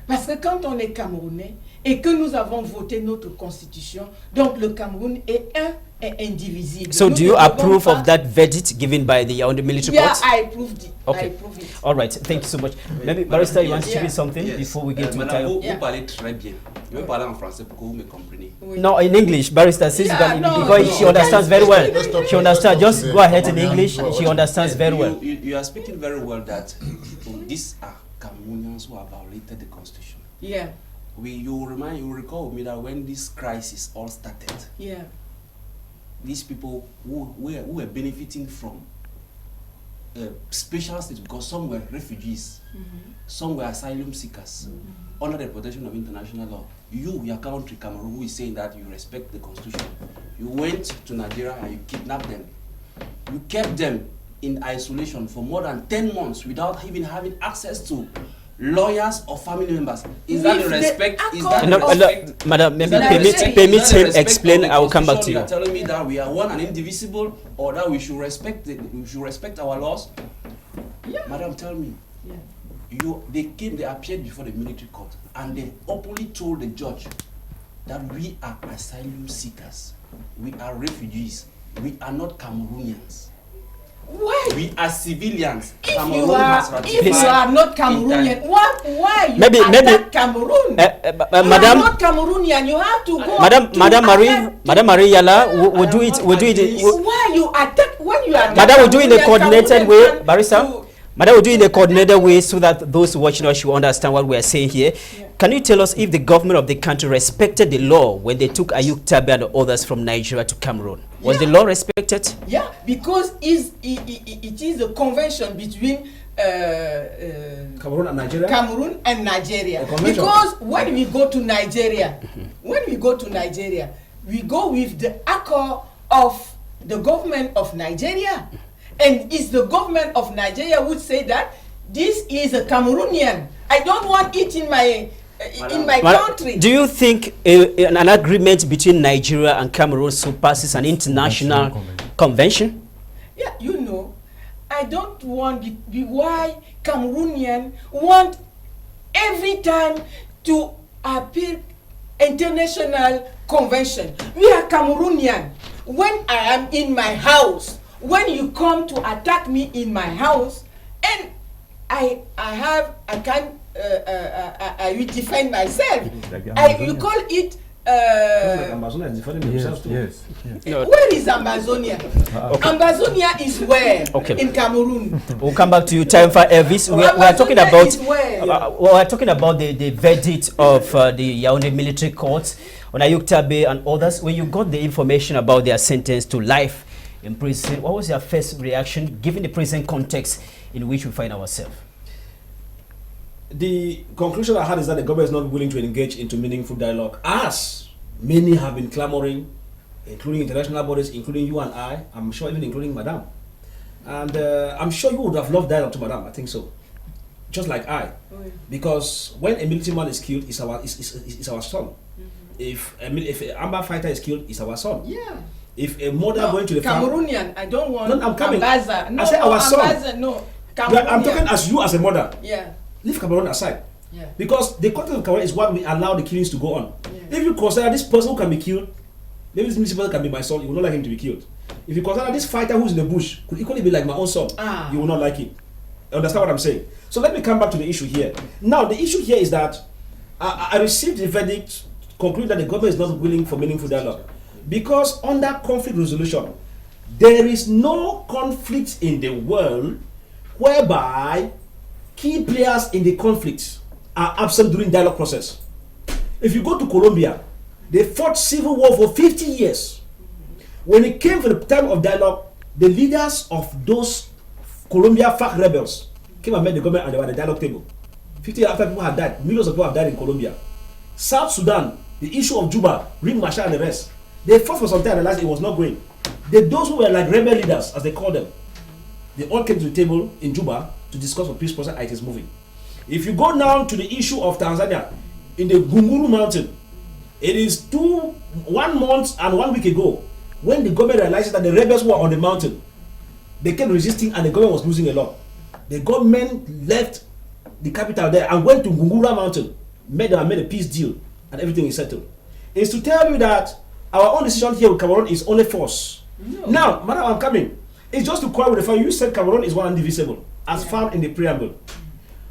Speaker 4: Parce que quand on est Camerounais et que nous avons voté notre constitution, donc le Cameroun est un et indivisible.
Speaker 1: So do you approve of that verdict given by the Yaoundé military court?
Speaker 4: Yeah, I approved it.
Speaker 1: Okay.
Speaker 4: I approved it.
Speaker 1: All right. Thank you so much. Maybe Barrister, you want to say something before we get to
Speaker 3: Madame,
Speaker 1: time?
Speaker 3: vous parlez très bien. Je vais parler en français pour que vous me compreniez.
Speaker 1: No, in English, Barrister says because she understands very well. She understands. Just go ahead in English. She understands very well.
Speaker 3: You are speaking very well that these are Cameroonians who have violated the constitution.
Speaker 4: Yeah.
Speaker 3: You recall me that when this crisis all started,
Speaker 4: yeah,
Speaker 3: these people who were benefiting from special status because some were refugees, some were asylum seekers under the protection of international law. Your country, Cameroon, who is saying that you respect the constitution, you went to Nigeria and you kidnapped them. You kept them in isolation for more than 10 months without even having access to lawyers or family members. Is that the respect? Is that
Speaker 1: no,
Speaker 3: respect?
Speaker 1: Madam, maybe permit him explain. I will come back to you.
Speaker 3: You are telling me that we are one and indivisible, or that we should respect our laws.
Speaker 4: Yeah.
Speaker 3: Madam, tell me.
Speaker 4: Yeah.
Speaker 3: They appeared before the military court and they openly told the judge that we are asylum seekers, we are refugees, we are not Cameroonians.
Speaker 4: Why?
Speaker 3: We are civilians.
Speaker 4: If you are not Cameroonian, why you attack Cameroon?
Speaker 1: Madam,
Speaker 4: not Cameroonian. You have to go.
Speaker 1: Madam Marie Yala, we do it.
Speaker 4: Why you attack when you are?
Speaker 1: Madam, we do it in a coordinated way, Barrister. Madam, we do it in a coordinated way so that those watching us should understand what we are saying here. Yeah. Can you tell us if the government of the country respected the law when they took Ayuk Tabe and others from Nigeria to Cameroon? Was the law respected?
Speaker 4: Yeah, because it is a convention between
Speaker 5: Cameroon and Nigeria.
Speaker 4: Because when we go to Nigeria, we go with the accord of the government of Nigeria. And it's the government of Nigeria would say that this is a Cameroonian. I don't want it in my country.
Speaker 1: Do you think an agreement between Nigeria and Cameroon surpasses an international convention?
Speaker 4: Yeah, you know, I don't want why Cameroonians want every time to appeal international convention. We are Cameroonian. When I am in my house, when you come to attack me in my house, and I will defend myself. You call it.
Speaker 5: Amazonia is defending themselves too.
Speaker 7: Yes.
Speaker 4: Where is Amazonia? Amazonia is where?
Speaker 1: Okay.
Speaker 4: In Cameroon.
Speaker 1: We'll come back to you. Time for Elvis. We are talking about. We are talking about the verdict of the Yaoundé military court on Ayuk Tabe and others. When you got the information about their sentence to life in prison, what was your first reaction given the present context in which we find ourselves?
Speaker 5: The conclusion I had is that the government is not willing to engage into meaningful dialogue, as many have been clamoring, including international bodies, including you and I'm sure even including Madam. And I'm sure you would have loved dialogue to Madam, I think so. Just like I. Because when a military man is killed, it's our son. If an armed fighter is killed, it's our son.
Speaker 4: Yeah.
Speaker 5: If a mother going to the farm...
Speaker 4: Cameroonian, I don't want...
Speaker 5: No, I'm coming.
Speaker 4: Ambaza. No,
Speaker 5: I said our son.
Speaker 4: Ambaza, no.
Speaker 5: I'm talking as you as a mother.
Speaker 4: Yeah.
Speaker 5: Leave Cameroon aside.
Speaker 4: Yeah.
Speaker 5: Because the context of Cameroon is what we allow the killings to go on.
Speaker 4: Yeah.
Speaker 5: If you consider this person who can be killed, maybe this person can be my son, you will not like him to be killed. If you consider this fighter who's in the bush could equally be like my own son, you will not like him. Understand what I'm saying? So let me come back to the issue here. Now, the issue here is that I received the verdict concluding that the government is not willing for meaningful dialogue. Because under conflict resolution, there is no conflict in the world whereby key players in the conflict are absent during dialogue process. If you go to Colombia, they fought civil war for 50 years. When it came for the time of dialogue, the leaders of those Colombia FARC rebels came and met the government and they were at the dialogue table. 50 years after people had died, millions of people have died in Colombia. South Sudan, the issue of Juba, Ring Marshal and the rest, they fought for some time and realized it was not going. Those who were like rebel leaders, as they call them, they all came to the table in Juba to discuss for peace process and it is moving. If you go now to the issue of Tanzania, in the Gunguru mountain, it is 1 month and 1 week ago when the government realized that the rebels were on the mountain. They kept resisting and the government was losing a lot. The government left the capital there and went to Gungura mountain, made a peace deal, and everything is settled. It's to tell you that our own decision here with Cameroon is only force. No. Now, madam, I'm coming. It's just to quarrel with the fact you said Cameroon is one indivisible, as found in the preamble.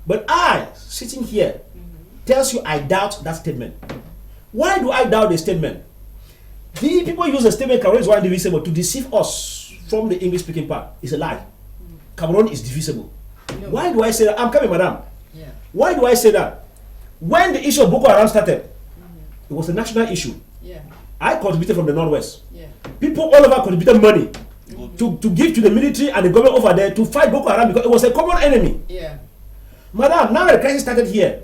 Speaker 5: But I, sitting here, tells you I doubt that statement. Why do I doubt the statement? The people use the statement Cameroon is one indivisible to deceive us from the English-speaking part. It's a lie. Cameroon is divisible. No. Why do I say that? I'm coming, madam. Yeah. Why do I say that? When the issue of Boko Haram started, it was a national issue. Yeah. I contributed from the Northwest. Yeah. People all over contributed money to give to the military and the government over there to fight Boko Haram because it was a common enemy. Yeah. Madam, now the crisis started here.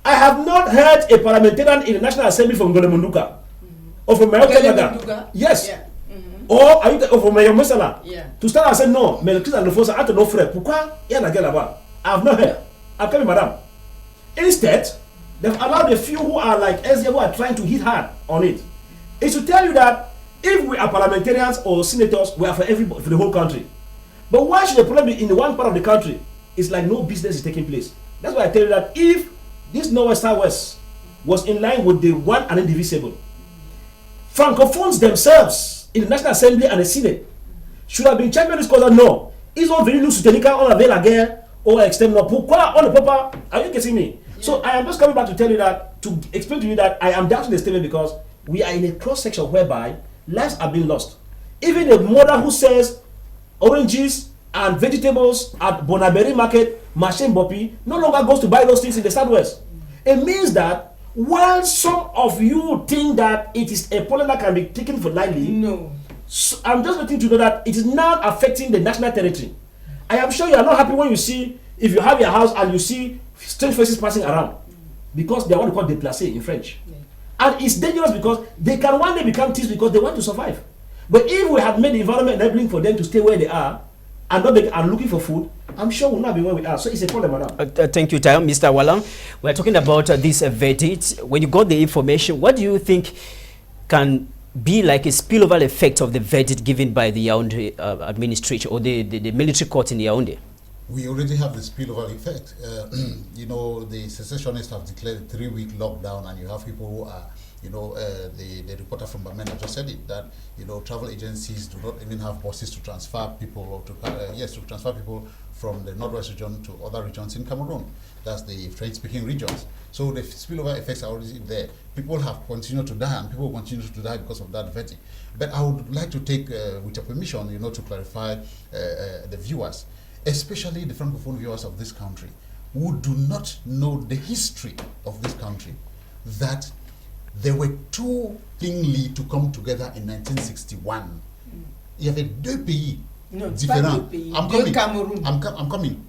Speaker 5: I have not heard a parliamentarian in the National Assembly from Golemunduka or from Mayotte. Yes. Yeah. Or are you from Mayor Mosala? Yeah. To start and say no, mais le Christ and the force are no frère. Pourquoi il y a la guerre là-bas? I have not heard. I'm coming, madam. Instead, they've allowed a few who are like SDF who are trying to hit hard on it. It's to tell you that if we are parliamentarians or senators, we are for everybody, for the whole country. But why should the problem be in the one part of the country? It's like no business is taking place. That's why I tell you that if this Northwest Southwest was in line with the one and indivisible, Francophones themselves in the National Assembly and the Senate should have been championing this cause. No, ils ont venu nous soutenir quand on avait la guerre au extrême nord. Pourquoi on ne peut pas? Are you getting me? Yeah. So I am just coming back to tell you that, to explain to you that I am doubting the statement because we are in a cross section whereby lives are being lost. Even a mother who sells oranges and vegetables at Bonaberi Market, Marché Mbopi, no longer goes to buy those things in the Southwest. It means that while some of you think that it is a problem that can be taken for lightly, no. So I'm just letting you know that it is now affecting the national territory. I am sure you are not happy when you see, if you have your house and you see strange faces passing around, because they are what we call déplacés in French. Yeah. And it's dangerous because they can one day become thieves because they want to survive. But if we had made the environment enabling for them to stay where they are and not and looking for food, I'm sure we'll not be where we are. So it's a problem, madam.
Speaker 1: Thank you, Tayo. Mr. Walang, we're talking about this verdict. When you got the information, what do you think can be like a spillover effect of the verdict given by the Yaoundé administration or the military court in Yaoundé?
Speaker 6: We already have the spillover effect. You know, the secessionists have declared a 3-week lockdown, and you have people who are, you know, the reporter from Bamenda just said it, that, you know, travel agencies do not even have buses to transfer people or to transfer people from the Northwest region to other regions in Cameroon. That's the French-speaking regions. So the spillover effects are already there. People have continued to die, and people will continue to die because of that verdict. But I would like to take, with your permission, you know, to clarify the viewers, especially the Francophone viewers of this country, who do not know the history of this country, that there were two things to come together in 1961. Il y avait deux pays
Speaker 4: No,
Speaker 6: different. I'm coming.
Speaker 4: Cameroon.
Speaker 6: I'm coming.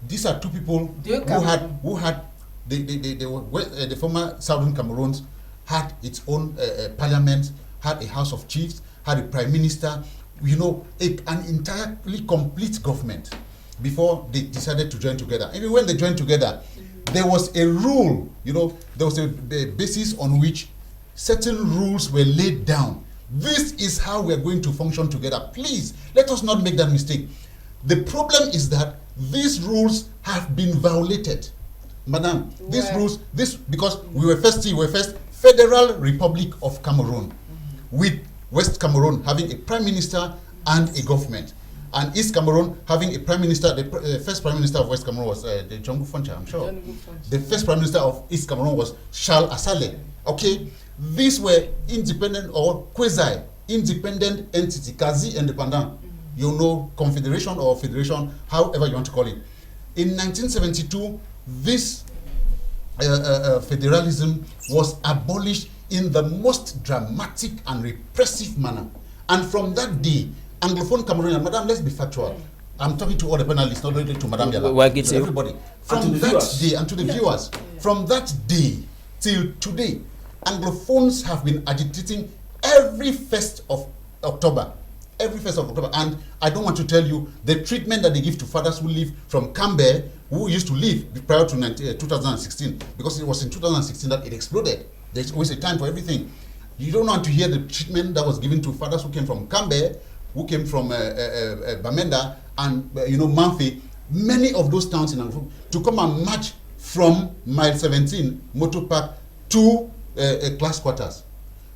Speaker 6: These are two people who had the former Southern Cameroons had its own parliament, had a House of Chiefs, had a prime minister, you know, an entirely complete government before they decided to join together. Even when they joined together, there was a rule, you know, there was a basis on which certain rules were laid down. This is how we are going to function together. Please, let us not make that mistake. The problem is that these rules have been violated. Madam, these rules, because we were first Federal Republic of Cameroon, with West Cameroon having a prime minister and a government, and East Cameroon having a prime minister. The first prime minister of West Cameroon was John Gufoncha, I'm sure. The first prime minister of East Cameroon was Charles Asale. Okay, these were independent or quasi-independent entity, quasi-independent, you know, confederation or federation, however you want to call it. In 1972, this federalism was abolished in the most dramatic and repressive manner. And from that day, Anglophone Cameroonian, Madam, let's be factual. I'm talking to all the panelists, not only to Madam Yala, to everybody. From that day, and to the viewers, from that day till today, Anglophones have been agitating every 1st of October. Every 1st of October. And I don't want to tell you the treatment that they give to fathers who live from Cambe, who used to live prior to 2016, because it was in 2016 that it exploded. There's always a time for everything. You don't want to hear the treatment that was given to fathers who came from Cambe, who came from Bamenda, and Manfi, many of those towns in Anglophones, to come and march from mile 17, Motor Park, to class quarters.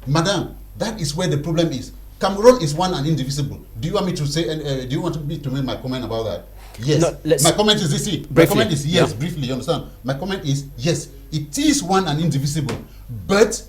Speaker 6: Madam, that is where the problem is. Cameroon is one and indivisible. Do you want me to say? Do you want me to make my comment about that? Yes. No, my comment is this. My comment is yes. Briefly, you understand? My comment is yes. It is one and indivisible, but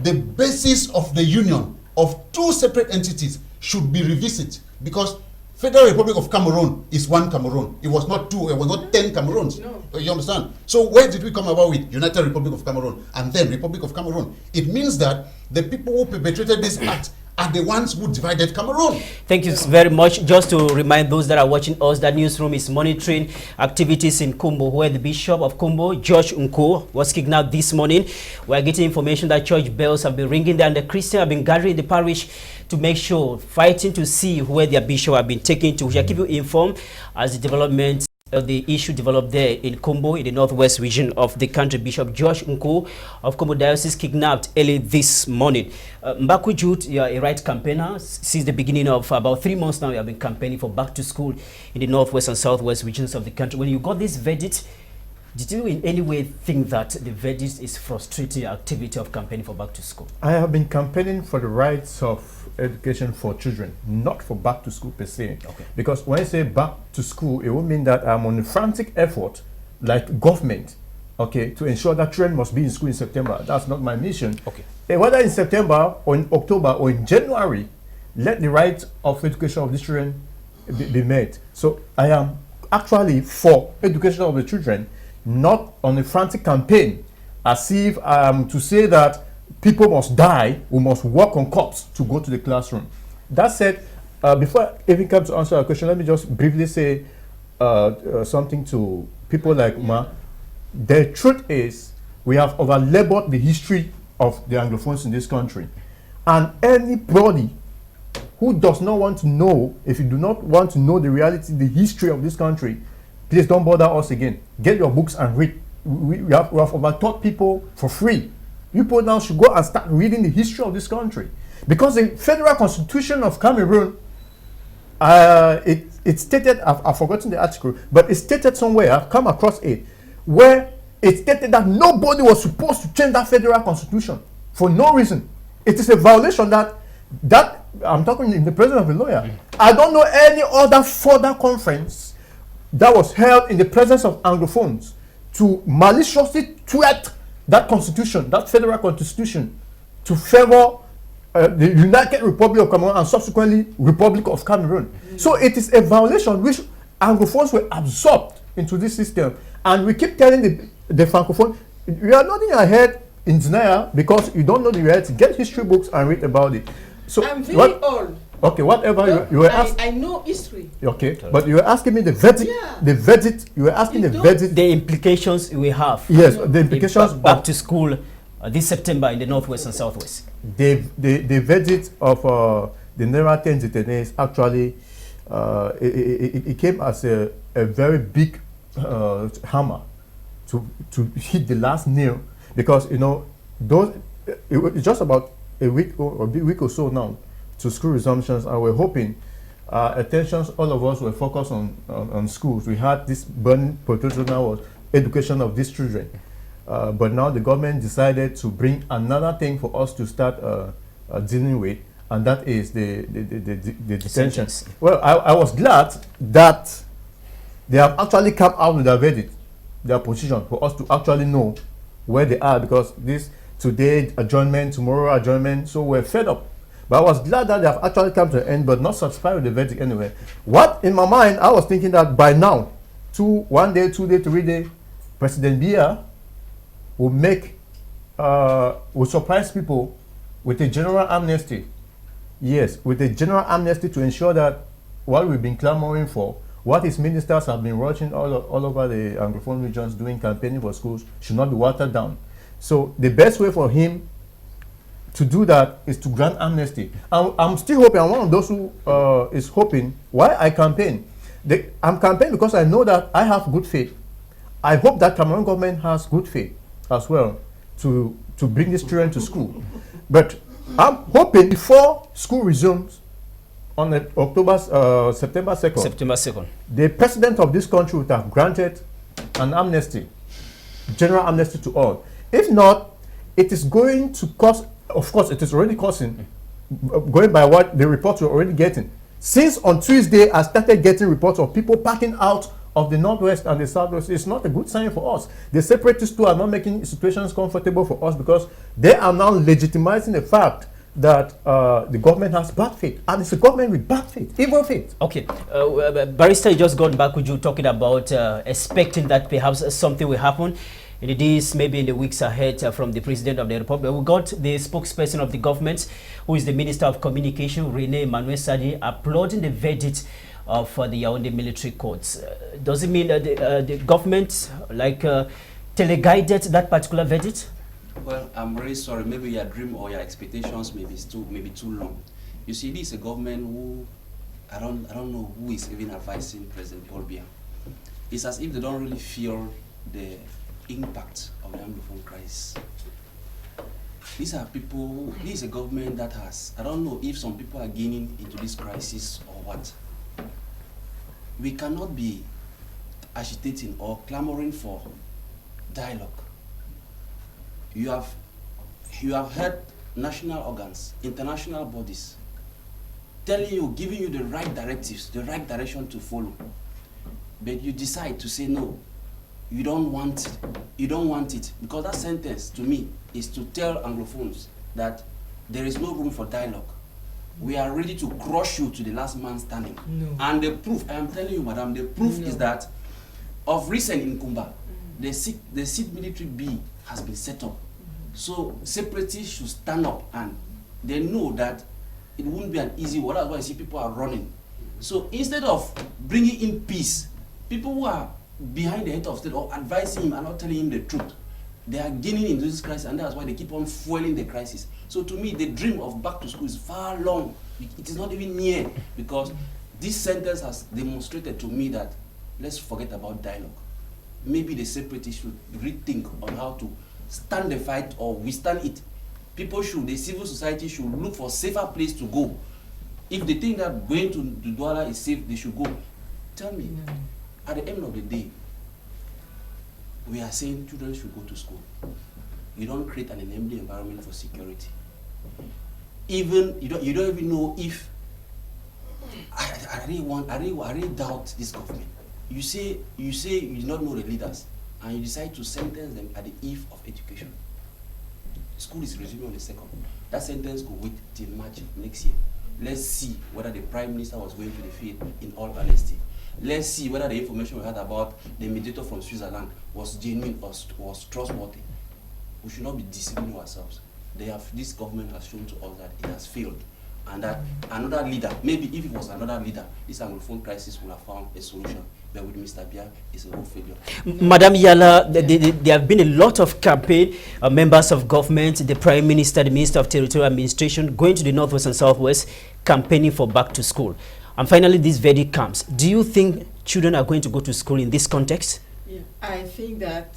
Speaker 6: the basis of the union of two separate entities should be revisited, because Federal Republic of Cameroon is one Cameroon. It was not two. It was not 10 Cameroons. No. You understand? So where did we come about with United Republic of Cameroon and then Republic of Cameroon? It means that the people who perpetrated this act are the ones who divided Cameroon.
Speaker 1: Thank you very much. Just to remind those that are watching us, that Newsroom is monitoring activities in Kumbo, where the Bishop of Kumbo, George Nko, was kidnapped this morning. We are getting information that church bells have been ringing there, and the Christians have been gathering in the parish to make sure, fighting to see where their bishop have been taken to. We shall keep you informed as the development the issue developed there in Kumbo, in the northwest region of the country. Bishop George Nko of Kumbo Diocese kidnapped early this morning. Mbaku Jude, you are a right campaigner. Since the beginning of about 3 months now, you have been campaigning for back to school in the northwest and southwest regions of the country. When you got this verdict, did you in any way think that the verdict is frustrating your activity of campaigning for back to school?
Speaker 7: I have been campaigning for the rights of education for children, not for back to school per se. Okay. Because when I say back to school, it will mean that I'm on a frantic effort, like government, okay, to ensure that children must be in school in September. That's not my mission. Okay. Whether in September or in October or in January, let the right of education of the children be met. So I am actually for education of the children, not on a frantic campaign, as if to say that people must die, we must walk on corpse to go to the classroom. That said, before I even come to answer our question, let me just briefly say something to people like Ma. The truth is, we have over-labored the history of the Anglophones in this country. And anybody who does not want to know, if you do not want to know the reality, the history of this country, please don't bother us again. Get your books and read. We have over-taught people for free. People now should go and start reading the history of this country. Because the Federal Constitution of Cameroon, it stated, I've forgotten the article, but it stated somewhere, I've come across it, where it stated that nobody was supposed to change that Federal Constitution for no reason. It is a violation that I'm talking in the presence of a lawyer. I don't know any other further conference that was held in the presence of Anglophones to maliciously thwart that constitution, that Federal Constitution, to favor the United Republic of Cameroon and subsequently Republic of Cameroon. So it is a violation which Anglophones were absorbed into this system. And we keep telling the Francophone, you are nodding your head in denial because you don't know the reality. Get history books and read about it. So
Speaker 4: I'm very old.
Speaker 7: Okay, whatever you were asking.
Speaker 4: I know history.
Speaker 7: Okay, but you were asking me the verdict.
Speaker 4: Yeah.
Speaker 7: The verdict. You were asking the verdict.
Speaker 1: The implications we have.
Speaker 7: Yes, the implications.
Speaker 1: Back to school this September in the Northwest and Southwest.
Speaker 7: The verdict of the Naira 10 is actually it came as a very big hammer to hit the last nail, because it was just about a week or so now to school resumptions, and we're hoping attentions, all of us were focused on schools. We had this burning potato now was education of these children, but now the government decided to bring another thing for us to start dealing with, and that is the detention. Well, I was glad that they have actually come out with their verdict, their position, for us to actually know where they are, because this today adjournment, tomorrow adjournment, so we're fed up. But I was glad that they have actually come to an end, but not satisfied with the verdict anyway. What in my mind, I was thinking that by now, 1 day, 2 day, 3 day, President Biya will surprise people with a general amnesty. Yes, with a general amnesty to ensure that what we've been clamoring for, what his ministers have been watching all over the Anglophone regions doing campaigning for schools, should not be watered down. So the best way for him to do that is to grant amnesty. I'm still hoping, I'm one of those who is hoping. Why I campaign? I'm campaigning because I know that I have good faith. I hope that Cameroon government has good faith as well to bring these children to school. But I'm hoping before school resumes on September 2nd, the president of this country would have granted an amnesty, general amnesty to all. If not, it is going to cause, of course, it is already causing, going by what the reports we're already getting. Since on Tuesday, I started getting reports of people packing out of the Northwest and the Southwest. It's not a good sign for us. The separatists too are not making situations comfortable for us, because they are now legitimizing the fact that the government has bad faith, and it's a government with bad faith, evil faith. Okay,
Speaker 1: Barrister, you just got back with you talking about expecting that perhaps something will happen in the days, maybe in the weeks ahead, from the President of the Republic. We got the spokesperson of the government, who is the Minister of Communication, Rene Emmanuel Sadi, applauding the verdict of the Yaoundé military courts. Does it mean that the government teleguided that particular verdict?
Speaker 3: Well, I'm really sorry. Maybe your dream or your expectations maybe too long. You see, this is a government who I don't know who is even advising President Paul Biya. It's as if they don't really feel the impact of the Anglophone crisis. These are people. This is a government that has. I don't know if some people are gaining into this crisis or what. We cannot be agitating or clamoring for dialogue. You have heard national organs, international bodies telling you, giving you the right directives, the right direction to follow. But you decide to say no. You don't want it. You don't want it. Because that sentence to me is to tell Anglophones that there is no room for dialogue. We are ready to crush you to the last man standing. No. And the proof, I am telling you, madam, the proof is that of recent in Kumba, the seat military B has been set up. So separatists should stand up, and they know that it won't be an easy war. That's why I see people are running. So instead of bringing in peace, people who are behind the head of state or advising him and not telling him the truth, they are gaining into this crisis, and that's why they keep on fueling the crisis. So to me, the dream of back to school is far long. It is not even near, because this sentence has demonstrated to me that let's forget about dialogue. Maybe the separatists should rethink on how to stand the fight or withstand it. The civil society should look for a safer place to go. If they think that going to the Douala is safe, they should go. Tell me, at the end of the day, we are saying children should go to school. You don't create an enabling environment for security. Even you don't even know if I really doubt this government. You say you do not know the leaders, and you decide to sentence them at the eve of education. School is resuming on the 2nd. That sentence could wait till March next year. Let's see whether the Prime Minister was going to the field in all honesty. Let's see whether the information we had about the mediator from Switzerland was genuine or was trustworthy. We should not be deceiving ourselves. This government has shown to us that it has failed. and that another leader, maybe if it was another leader, this Anglophone crisis would have found a solution. But with Mr. Bia, it's a whole failure.
Speaker 1: Madam Yala, there have been a lot of campaign, members of government, the Prime Minister, the Minister of Territorial Administration, going to the Northwest and Southwest, campaigning for back to school. And finally, this verdict comes. Do you think children are going to go to school in this context?
Speaker 4: Yeah, I think that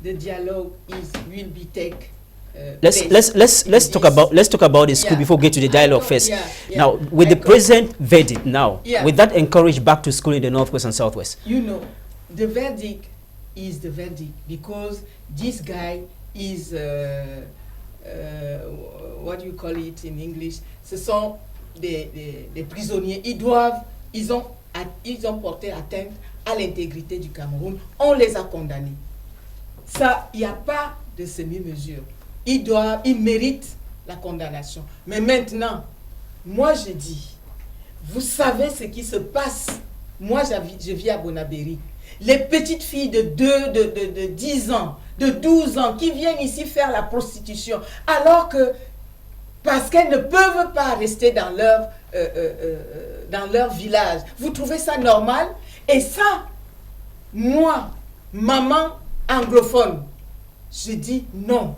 Speaker 4: the dialogue will be take.
Speaker 1: Let's talk about the school before we get to the dialogue first. Now, with the present verdict now, will that encourage back to school in the Northwest and Southwest?
Speaker 4: You know, the verdict is the verdict because this guy is what do you call it in English? Ce sont des prisonniers. Ils ont porté atteinte à l'intégrité du Cameroun. On les a condamnés. Ça, il n'y a pas de semi-mesure. Ils méritent la condamnation. Mais maintenant, moi je dis, vous savez ce qui se passe. Moi je vis à Bonabéry. Les petites filles de 10 ans, de 12 ans qui viennent ici faire la prostitution, alors que, parce qu'elles ne peuvent pas rester dans leur village. Vous trouvez ça normal? Et ça, moi, maman anglophone, je dis non.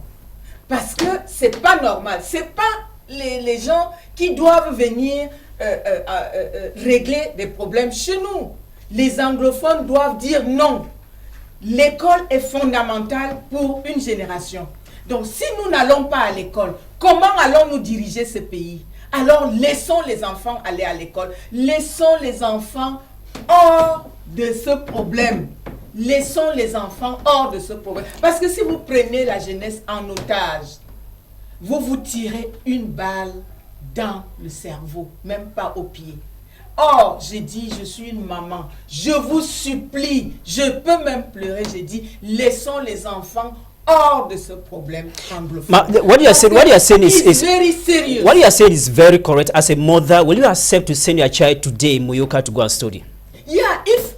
Speaker 4: Parce que c'est pas normal. C'est pas les gens qui doivent venir régler des problèmes chez nous. Les anglophones doivent dire non. L'école est fondamentale pour une génération. Donc si nous n'allons pas à l'école, comment allons-nous diriger ce pays? Alors laissons les enfants aller à l'école. Laissons les enfants hors de ce problème. Laissons les enfants hors de ce problème. Parce que si vous prenez la jeunesse en otage, vous vous tirez une balle dans le cerveau, même pas au pied. Or, j'ai dit, je suis une maman. Je vous supplie, je peux même pleurer, j'ai dit, laissons les enfants hors de ce problème anglophone.
Speaker 1: What you are saying is
Speaker 4: very serious.
Speaker 1: What you are saying is very correct. As a mother, will you accept to send your child today in Moyoka to go and study?
Speaker 4: Yeah, if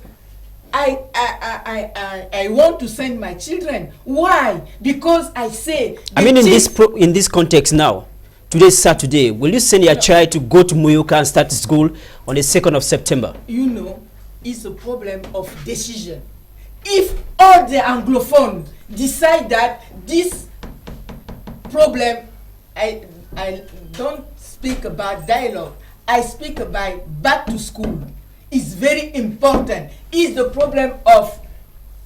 Speaker 4: I want to send my children. Why? Because I say.
Speaker 1: I mean, in this context now, today's Saturday, will you send your child to go to Moyoka and start school on the 2nd of September?
Speaker 4: You know, it's a problem of decision. If all the Anglophones decide that this problem, I don't speak about dialogue, I speak about back to school. Is very important. Is the problem of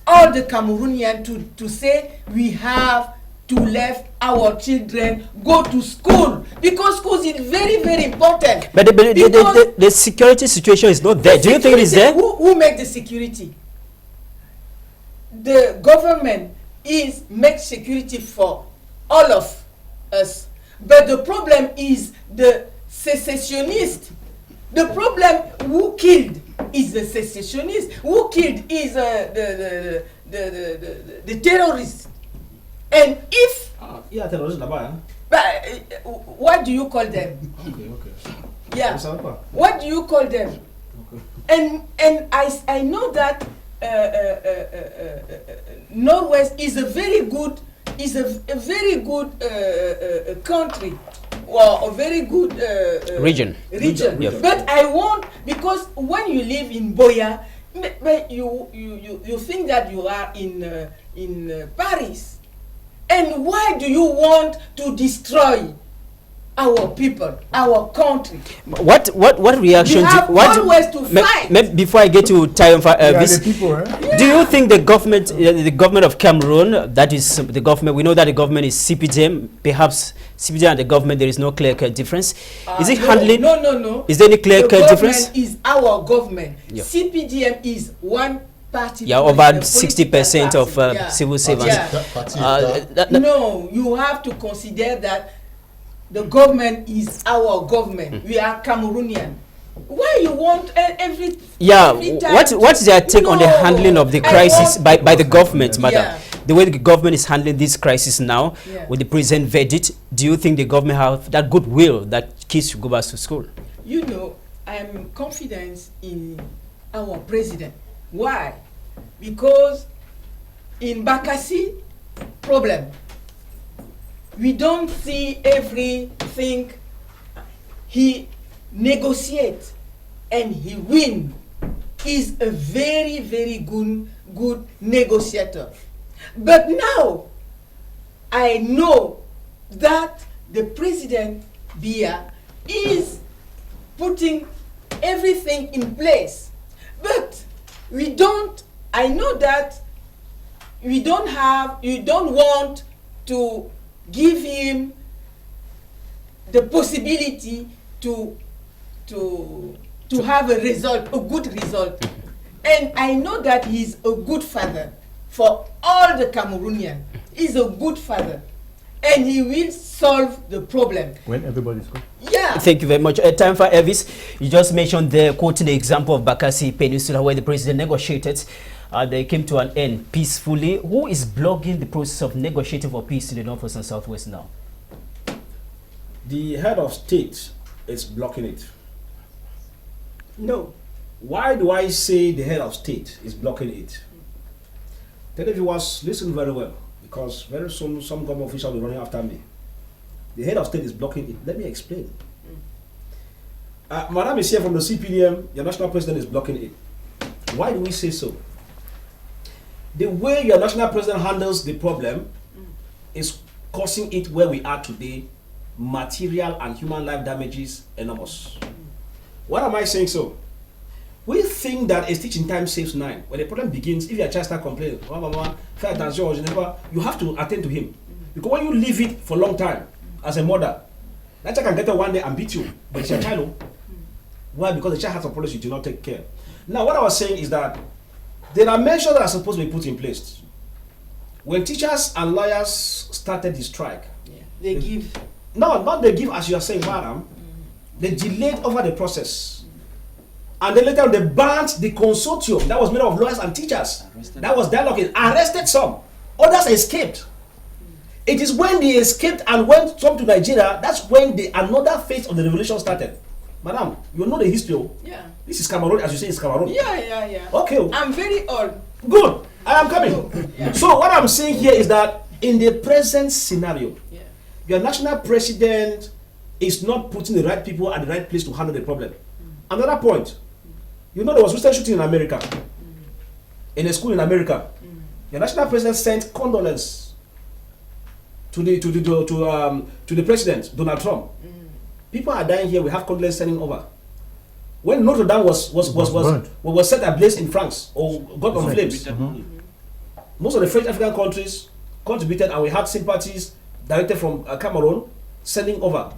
Speaker 4: all the Cameroonians to say we have to let our children go to school because school is very, very important.
Speaker 1: But the security situation is not there. Do you think it is there?
Speaker 4: Who make the security? The government makes security for all of us. But the problem is the secessionists. The problem who killed is the secessionists. Who killed is the terrorists. And if
Speaker 5: terrorists,
Speaker 4: what do you call them?
Speaker 5: Okay.
Speaker 4: Yeah. What do you call them? Okay. And I know that Northwest is a very good country. Well, a very good
Speaker 1: region.
Speaker 4: Yeah. But I want, because when you live in Boya, you think that you are in Paris, and why do you want to destroy our people, our country?
Speaker 1: What reaction? Before I get to do you think the government of Cameroon, that is the government, we know that the government is CPDM, perhaps CPDM and the government, there is no clear-cut difference. Is it handling?
Speaker 4: No.
Speaker 1: Is there any clear-cut difference?
Speaker 4: The government is our government. Yeah. CPDM is one party.
Speaker 1: Yeah, over 60% of civil servants.
Speaker 4: Yeah. No, you have to consider that the government is our government. We are Cameroonian. Why you want every time?
Speaker 1: What's their take on the handling of the crisis by the government, madam? Yeah. The way the government is handling this crisis now, with the present verdict, do you think the government have that goodwill that kids should go back to school?
Speaker 4: You know, I'm confident in our president. Why? Because in Bakassi, problem. We don't see everything he negotiates and he wins. He's a very, very good negotiator. But now, I know that the President Biya is putting everything in place. But I know that you don't want to give him the possibility to have a good result. And I know that he's a good father for all the Cameroonians. He's a good father. And he will solve the problem.
Speaker 7: When everybody's good.
Speaker 4: Yeah.
Speaker 1: Thank you very much. Time for Elvis. You just mentioned there, quoting the example of Bakassi Peninsula, where the president negotiated. They came to an end peacefully. Who is blocking the process of negotiating for peace in the Northwest and Southwest now?
Speaker 5: The head of state is blocking it.
Speaker 4: No.
Speaker 5: Why do I say the head of state is blocking it? Tell if you was listen very well, because very soon some government official will be running after me. The head of state is blocking it. Let me explain. Madam is here from the CPDM. Your national president is blocking it. Why do we say so? The way your national president handles the problem is causing it where we are today. Material and human life damages enormous. What am I saying so? We think that a stitch in time saves 9. When the problem begins, if your child starts complaining, you have to attend to him. Because when you leave it for a long time, as a mother, that child can get up one day and beat you, but it's your child. Why? Because the child has a policy you do not take care. Now, what I was saying is that there are measures that are supposed to be put in place. When teachers and lawyers started the strike,
Speaker 4: they give.
Speaker 5: No, not they give, as you are saying, madam. They delayed over the process. And then later they banned the consortium that was made up of lawyers and teachers. That was dialoguing. Arrested some. Others escaped. It is when they escaped and went some to Nigeria, that's when another phase of the revolution started. Madam, you know the history.
Speaker 4: Yeah.
Speaker 5: This is Cameroon, as you say, it's Cameroon.
Speaker 4: Yeah.
Speaker 5: Okay.
Speaker 4: I'm very old.
Speaker 5: Good. I am coming. Yeah. So what I'm saying here is that in the present scenario, your national president is not putting the right people at the right place to handle the problem. Another point, you know there was recent shooting in America, in a school in America. Your national president sent condolence to the president, Donald Trump. People are dying here. We have condolence sending over. When Notre Dame was set ablaze in France or got on flames, most of the French African countries contributed, and we had sympathies directed from Cameroon sending over.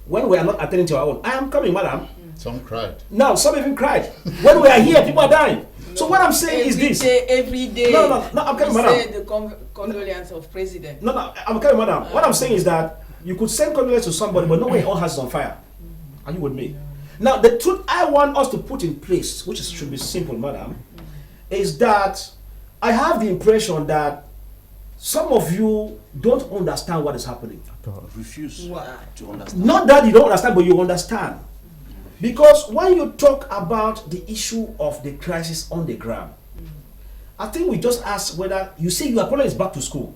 Speaker 5: When we are not attending to our own, I am coming, madam.
Speaker 6: Some cried.
Speaker 5: Now, some even cried. When we are here, people are dying. So what I'm saying is this.
Speaker 4: Every day.
Speaker 5: No, I'm coming, madam.
Speaker 4: Say the condolence of president.
Speaker 5: No, I'm coming, madam. What I'm saying is that you could send condolence to somebody, but no way all hands on fire. Are you with me? Now, the truth I want us to put in place, which should be simple, madam, is that I have the impression that some of you don't understand what is happening.
Speaker 3: Refuse to understand.
Speaker 5: Not that you don't understand, but you understand. Because when you talk about the issue of the crisis on the ground, I think we just ask whether you say your problem is back to school.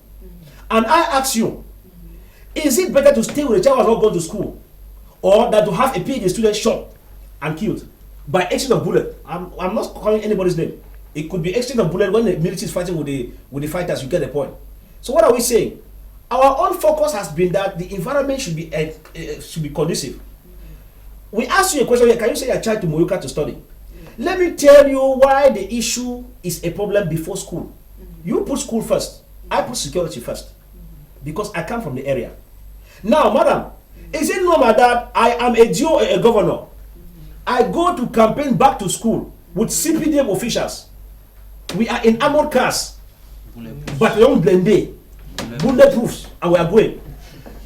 Speaker 5: And I ask you, is it better to stay with a child who has not gone to school, or that to have a PhD student shot and killed by exchange of bullet? I'm not calling anybody's name. It could be exchange of bullet when the military is fighting with the fighters. You get the point. So what are we saying? Our own focus has been that the environment should be conducive. We ask you a question here. Can you send your child to Moyoka to study? Let me tell you why the issue is a problem before school. You put school first. I put security first. Because I come from the area. Now, madam, is it normal that I am a governor? I go to campaign back to school with CPDM officials. We are in armored cars. But we don't blend it. Bulletproofs, and we are going.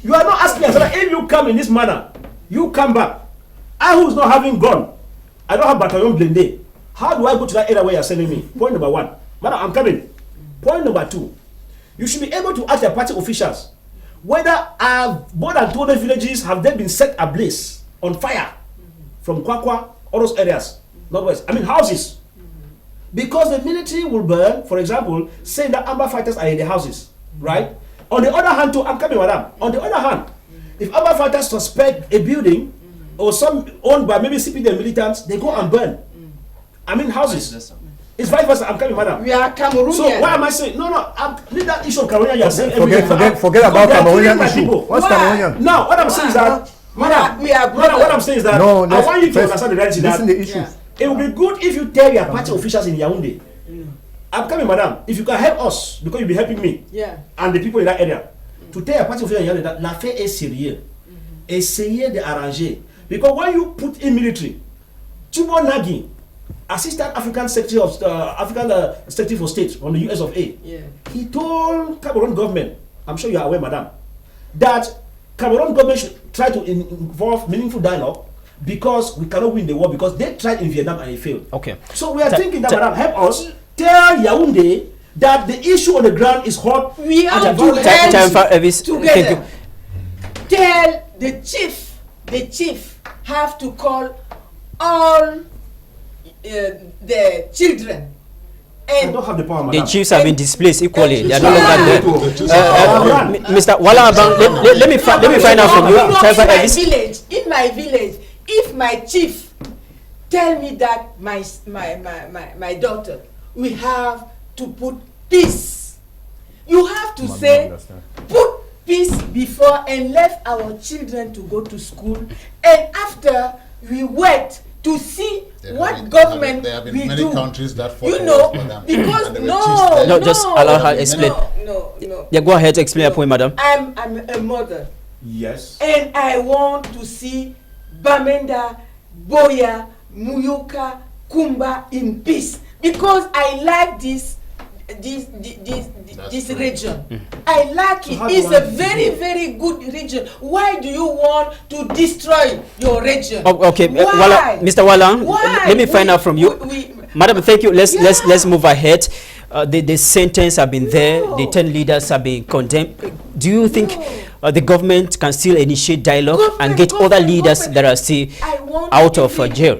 Speaker 5: You are not asking us that if you come in this manner, you come back. I who's not having gun, I don't have battalion blende. How do I go to that area where you're sending me? Point number one. Madam, I'm coming. Point number two. You should be able to ask your party officials whether more than 200 villages have they been set ablaze on fire from Kwakwa, all those areas, northwest. I mean houses. Because the military will burn, for example, saying that Amba fighters are in the houses, right? On the other hand, too, I'm coming, madam. On the other hand, if Amba fighters suspect a building or some owned by maybe CPD militants, they go and burn. I mean houses. It's vice versa. I'm coming, madam.
Speaker 4: We are Cameroonian.
Speaker 5: So why am I saying no? Leave that issue of Cameroonian. You're saying
Speaker 7: Forget about Cameroonian issue. What's Cameroonian?
Speaker 5: Now, what I'm saying is that, madam, what I'm saying is that I want you to understand the reality.
Speaker 7: Listen the issue.
Speaker 5: It would be good if you tell your party officials in Yaoundé. I'm coming, madam. If you can help us, because you'll be helping me and the people in that area, to tell your party officials in Yaoundé that l'affaire est sérieux. Essayez d'arranger. Because when you put in military, Chubo Nagi, Assistant African Secretary of Secretary for State from the US of A, he told Cameroon government, I'm sure you are aware, madam, that Cameroon government should try to involve meaningful dialogue because we cannot win the war because they tried in Vietnam and it failed.
Speaker 1: Okay.
Speaker 5: So we are thinking that, madam, help us tell Yaoundé that the issue on the ground is hot.
Speaker 4: We have to help together. Tell the chief have to call all the children. And
Speaker 5: I don't have the power, madam.
Speaker 1: The chiefs have been displaced equally. They are no longer there. Mr. Walabang, let me find out from you.
Speaker 4: In my village, if my chief tell me that my daughter, we have to put peace. You have to say, put peace before and left our children to go to school. And after, we wait to see what government
Speaker 6: there have been
Speaker 4: we
Speaker 6: many
Speaker 4: do.
Speaker 6: countries that
Speaker 4: you know, because
Speaker 1: just allow her explain.
Speaker 4: No.
Speaker 1: Yeah, go ahead, explain your point, madam.
Speaker 4: I'm a mother.
Speaker 5: Yes.
Speaker 4: And I want to see Bamenda, Boya, Muyuka, Kumba in peace because I like this region. I like it. It's a very good region. Why do you want to destroy your region?
Speaker 1: Okay, Mr. Walang, let me find out from you. Madam, thank you. Let's move ahead. The sentence have been there. The 10 leaders have been condemned. Do you think the government can still initiate dialogue and get other leaders that are still out of jail?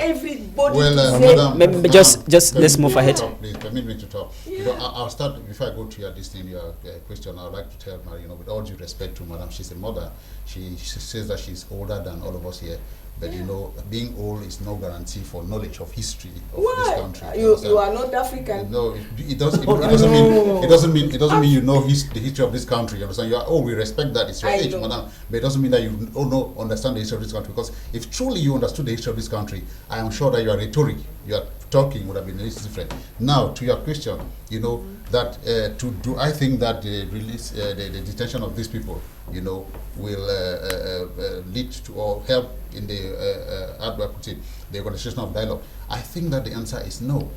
Speaker 6: Well, madam,
Speaker 1: just let's move ahead.
Speaker 6: Please permit me to talk. I'll start before I go to your question. I would like to tell Marie, with all due respect to madam, she's a mother. She says that she's older than all of us here. But being old is no guarantee for knowledge of history of this country.
Speaker 4: You are not African.
Speaker 6: No, it doesn't mean you know the history of this country. You understand? We respect that. It's your age, madam. But it doesn't mean that you don't understand the history of this country. Because if truly you understood the history of this country, I am sure that your rhetoric, your talking would have been a little different. Now, to your question, that do I think that the release, the detention of these people, will lead to or help in the the organization of dialogue? I think that the answer is no.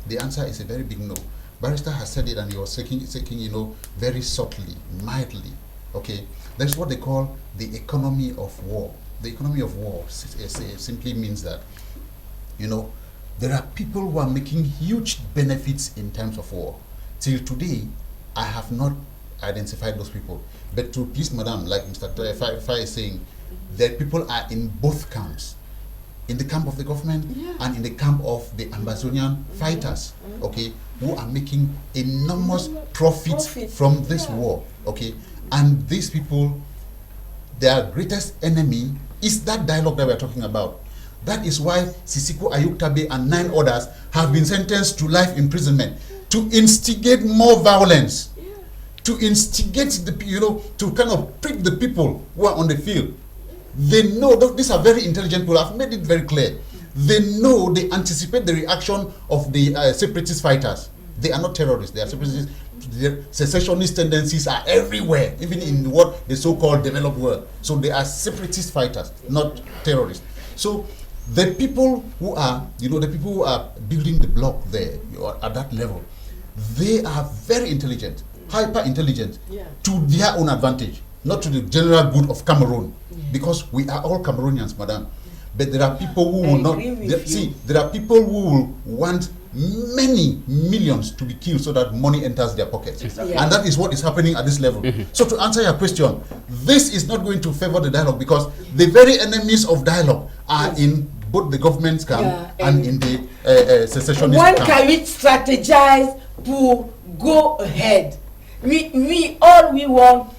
Speaker 6: The answer is a very big no. Barrister has said it, and he was saying very subtly, mildly. Okay, that's what they call the economy of war. The economy of war simply means that there are people who are making huge benefits in terms of war. Till today, I have not identified those people. But to please, madam, like Mr. Fai is saying, that people are in both camps. In the camp of the government and in the camp of the Amazonian fighters, okay, who are making enormous profits from this war, okay. And these people, their greatest enemy is that dialogue that we're talking about. That is why Sisiko Ayuktabe and 9 others have been sentenced to life imprisonment to instigate more violence, to instigate to kind of prick the people who are on the field. They know that these are very intelligent people. I've made it very clear. They know, they anticipate the reaction of the separatist fighters. They are not terrorists. They are separatists. Their secessionist tendencies are everywhere, even in what the so-called developed world. So they are separatist fighters, not terrorists. So the people who are, the people who are building the block there at that level, they are very intelligent, hyper intelligent, to their own advantage, not to the general good of Cameroon, because we are all Cameroonians, madam. But there are people who will not there are people who will want many millions to be killed so that money enters their pockets. Exactly. And that is what is happening at this level. So to answer your question, this is not going to favor the dialogue, because the very enemies of dialogue are in both the government's camp and in the secessionist camp.
Speaker 4: When can we strategize to go ahead? We all want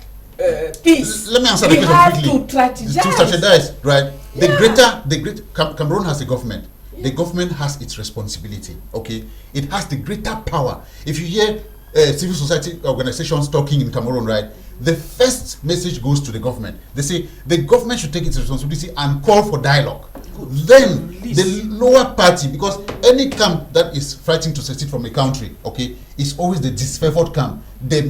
Speaker 4: peace.
Speaker 6: Let me answer the question quickly.
Speaker 4: We have to strategize.
Speaker 6: right? Cameroon has a government. The government has its responsibility. Okay, it has the greater power. If you hear civil society organizations talking in Cameroon, right, the first message goes to the government. They say the government should take its responsibility and call for dialogue. Then the lower party, because any camp that is fighting to secede from a country, okay, is always the disfavored camp, the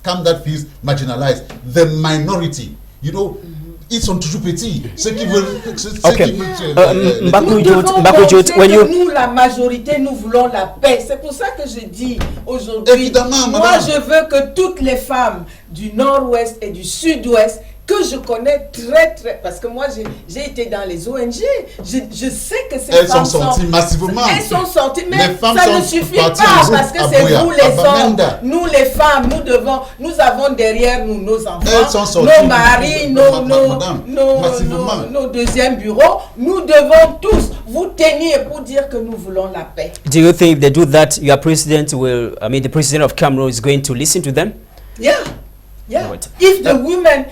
Speaker 6: camp that feels marginalized, the minority. You know, it's on tout petit.
Speaker 1: Okay.
Speaker 4: Nous, la majorité, nous voulons la paix. C'est pour ça que je dis aujourd'hui, moi je veux que toutes les femmes du nord-ouest et du sud-ouest que je connais très, parce que moi j'ai été dans les ONG, je sais que ces femmes sont sorties massivement. Elles sont sorties, mais ça ne suffit pas parce que c'est vous les hommes, nous les femmes, nous avons derrière nous nos enfants, nos maris, nos deuxièmes bureaux. Nous devons tous vous tenir pour dire que nous voulons la paix.
Speaker 1: Do you think if they do that, your president will, the president of Cameroon is going to listen to them?
Speaker 4: Yeah. If the women,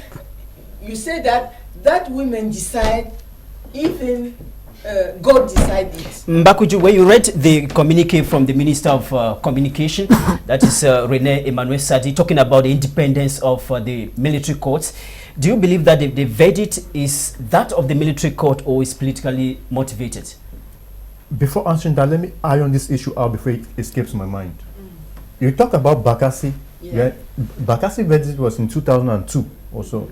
Speaker 4: you say that women decide, even God decided it.
Speaker 1: Mbakuju, when you read the communique from the Minister of Communication, that is Rene Emmanuel Sadi, talking about the independence of the military courts, do you believe that the verdict is that of the military court or is politically motivated?
Speaker 7: Before answering that, let me iron this issue out before it escapes my mind. You talk about Bakassi. Yeah. Bakassi verdict was in 2002 or so.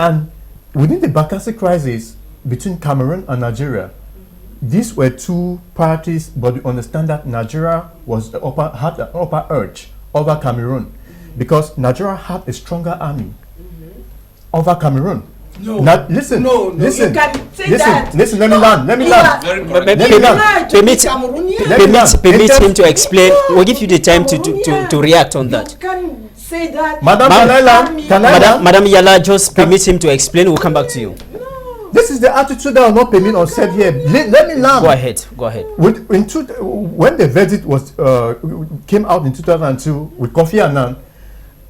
Speaker 7: And within the Bakassi crisis between Cameroon and Nigeria, these were two parties, but we understand that Nigeria had an upper edge over Cameroon because Nigeria had a stronger army over Cameroon.
Speaker 4: No.
Speaker 7: Now, listen.
Speaker 4: You can say that.
Speaker 7: Listen, let me land.
Speaker 1: Permit him to explain. We'll give you the time to react on that.
Speaker 4: You can say that.
Speaker 7: Madam
Speaker 1: Yala, just permit him to explain. We'll come back to you.
Speaker 4: No.
Speaker 7: This is the attitude that will not permit or said here. Let me land.
Speaker 1: Go ahead.
Speaker 7: When the verdict was came out in 2002 with Kofi Annan,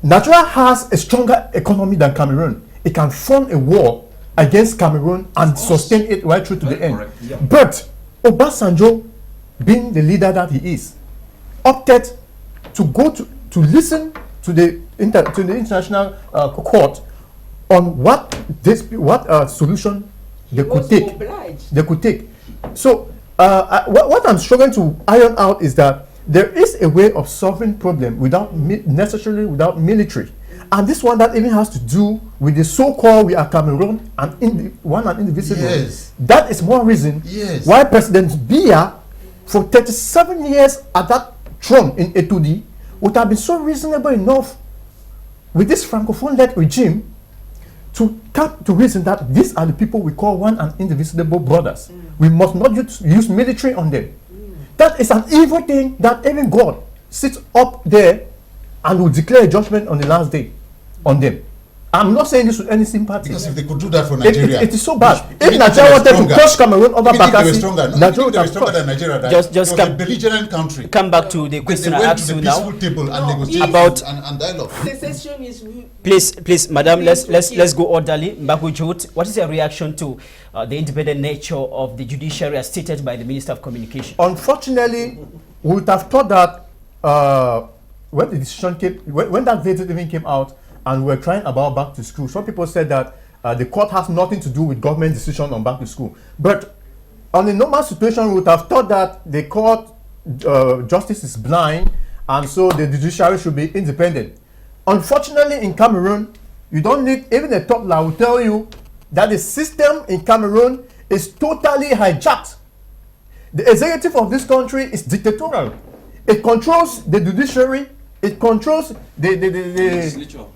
Speaker 7: Nigeria has a stronger economy than Cameroon. It can fund a war against Cameroon and sustain it right through to the end. Yeah. But Obasanjo, being the leader that he is, opted to go to listen to the international court on what solution they could take. So what I'm struggling to iron out is that there is a way of solving problem without necessarily without military. And this one that even has to do with the so-called we are Cameroon and indivisible.
Speaker 6: Yes.
Speaker 7: That is more reason why President Biya, for 37 years at that throne in Etudi, would have been so reasonable enough with this francophone-led regime to come to reason that these are the people we call one and indivisible brothers. We must not use military on them. That is an evil thing that even God sits up there and will declare a judgment on the last day on them. I'm not saying this with any sympathy.
Speaker 6: Because if they could do that for Nigeria,
Speaker 7: it is so bad. If Nigeria wanted to crush Cameroon over Bakassi,
Speaker 6: Nigeria was stronger than Nigeria.
Speaker 1: Just
Speaker 6: a belligerent country.
Speaker 1: Come back to the question I asked you now
Speaker 6: about and dialogue.
Speaker 4: Secession is.
Speaker 1: Please, madam, let's go orderly. Mbakujut, what is your reaction to the independent nature of the judiciary as stated by the Minister of Communication?
Speaker 7: Unfortunately, we would have thought that when the decision came, when that verdict even came out, and we're crying about back to school, some people said that the court has nothing to do with government decision on back to school. But on a normal situation, we would have thought that the court justice is blind, and so the judiciary should be independent. Unfortunately, in Cameroon, you don't need even a toddler will tell you that the system in Cameroon is totally hijacked. The executive of this country is dictatorial. It controls the judiciary. It controls the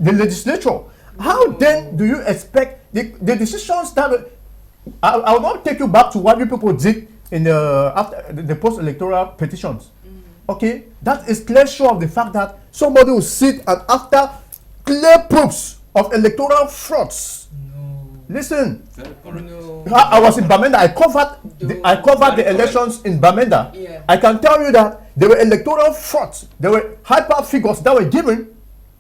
Speaker 7: legislature. How then do you expect the decisions that I will not take you back to what you people did in after the post-electoral petitions. Okay, that is clear show of the fact that somebody will sit and after clear proofs of electoral frauds. Listen, I was in Bamenda. I covered the elections in Bamenda. Yeah. I can tell you that there were electoral frauds. There were hyper figures that were given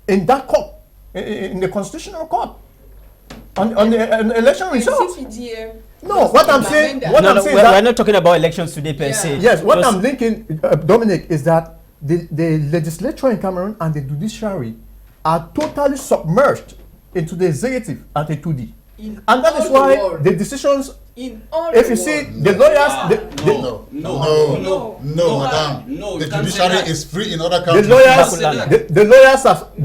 Speaker 7: in that court, in the constitutional court. on the election results. No, what I'm saying,
Speaker 1: we're not talking about elections today per se.
Speaker 7: Yes, what I'm linking, Dominic, is that the legislature in Cameroon and the judiciary are totally submerged into the executive at a 2D. And that is why the decisions, if you see the lawyers,
Speaker 6: no, madam. The judiciary is free in other countries. The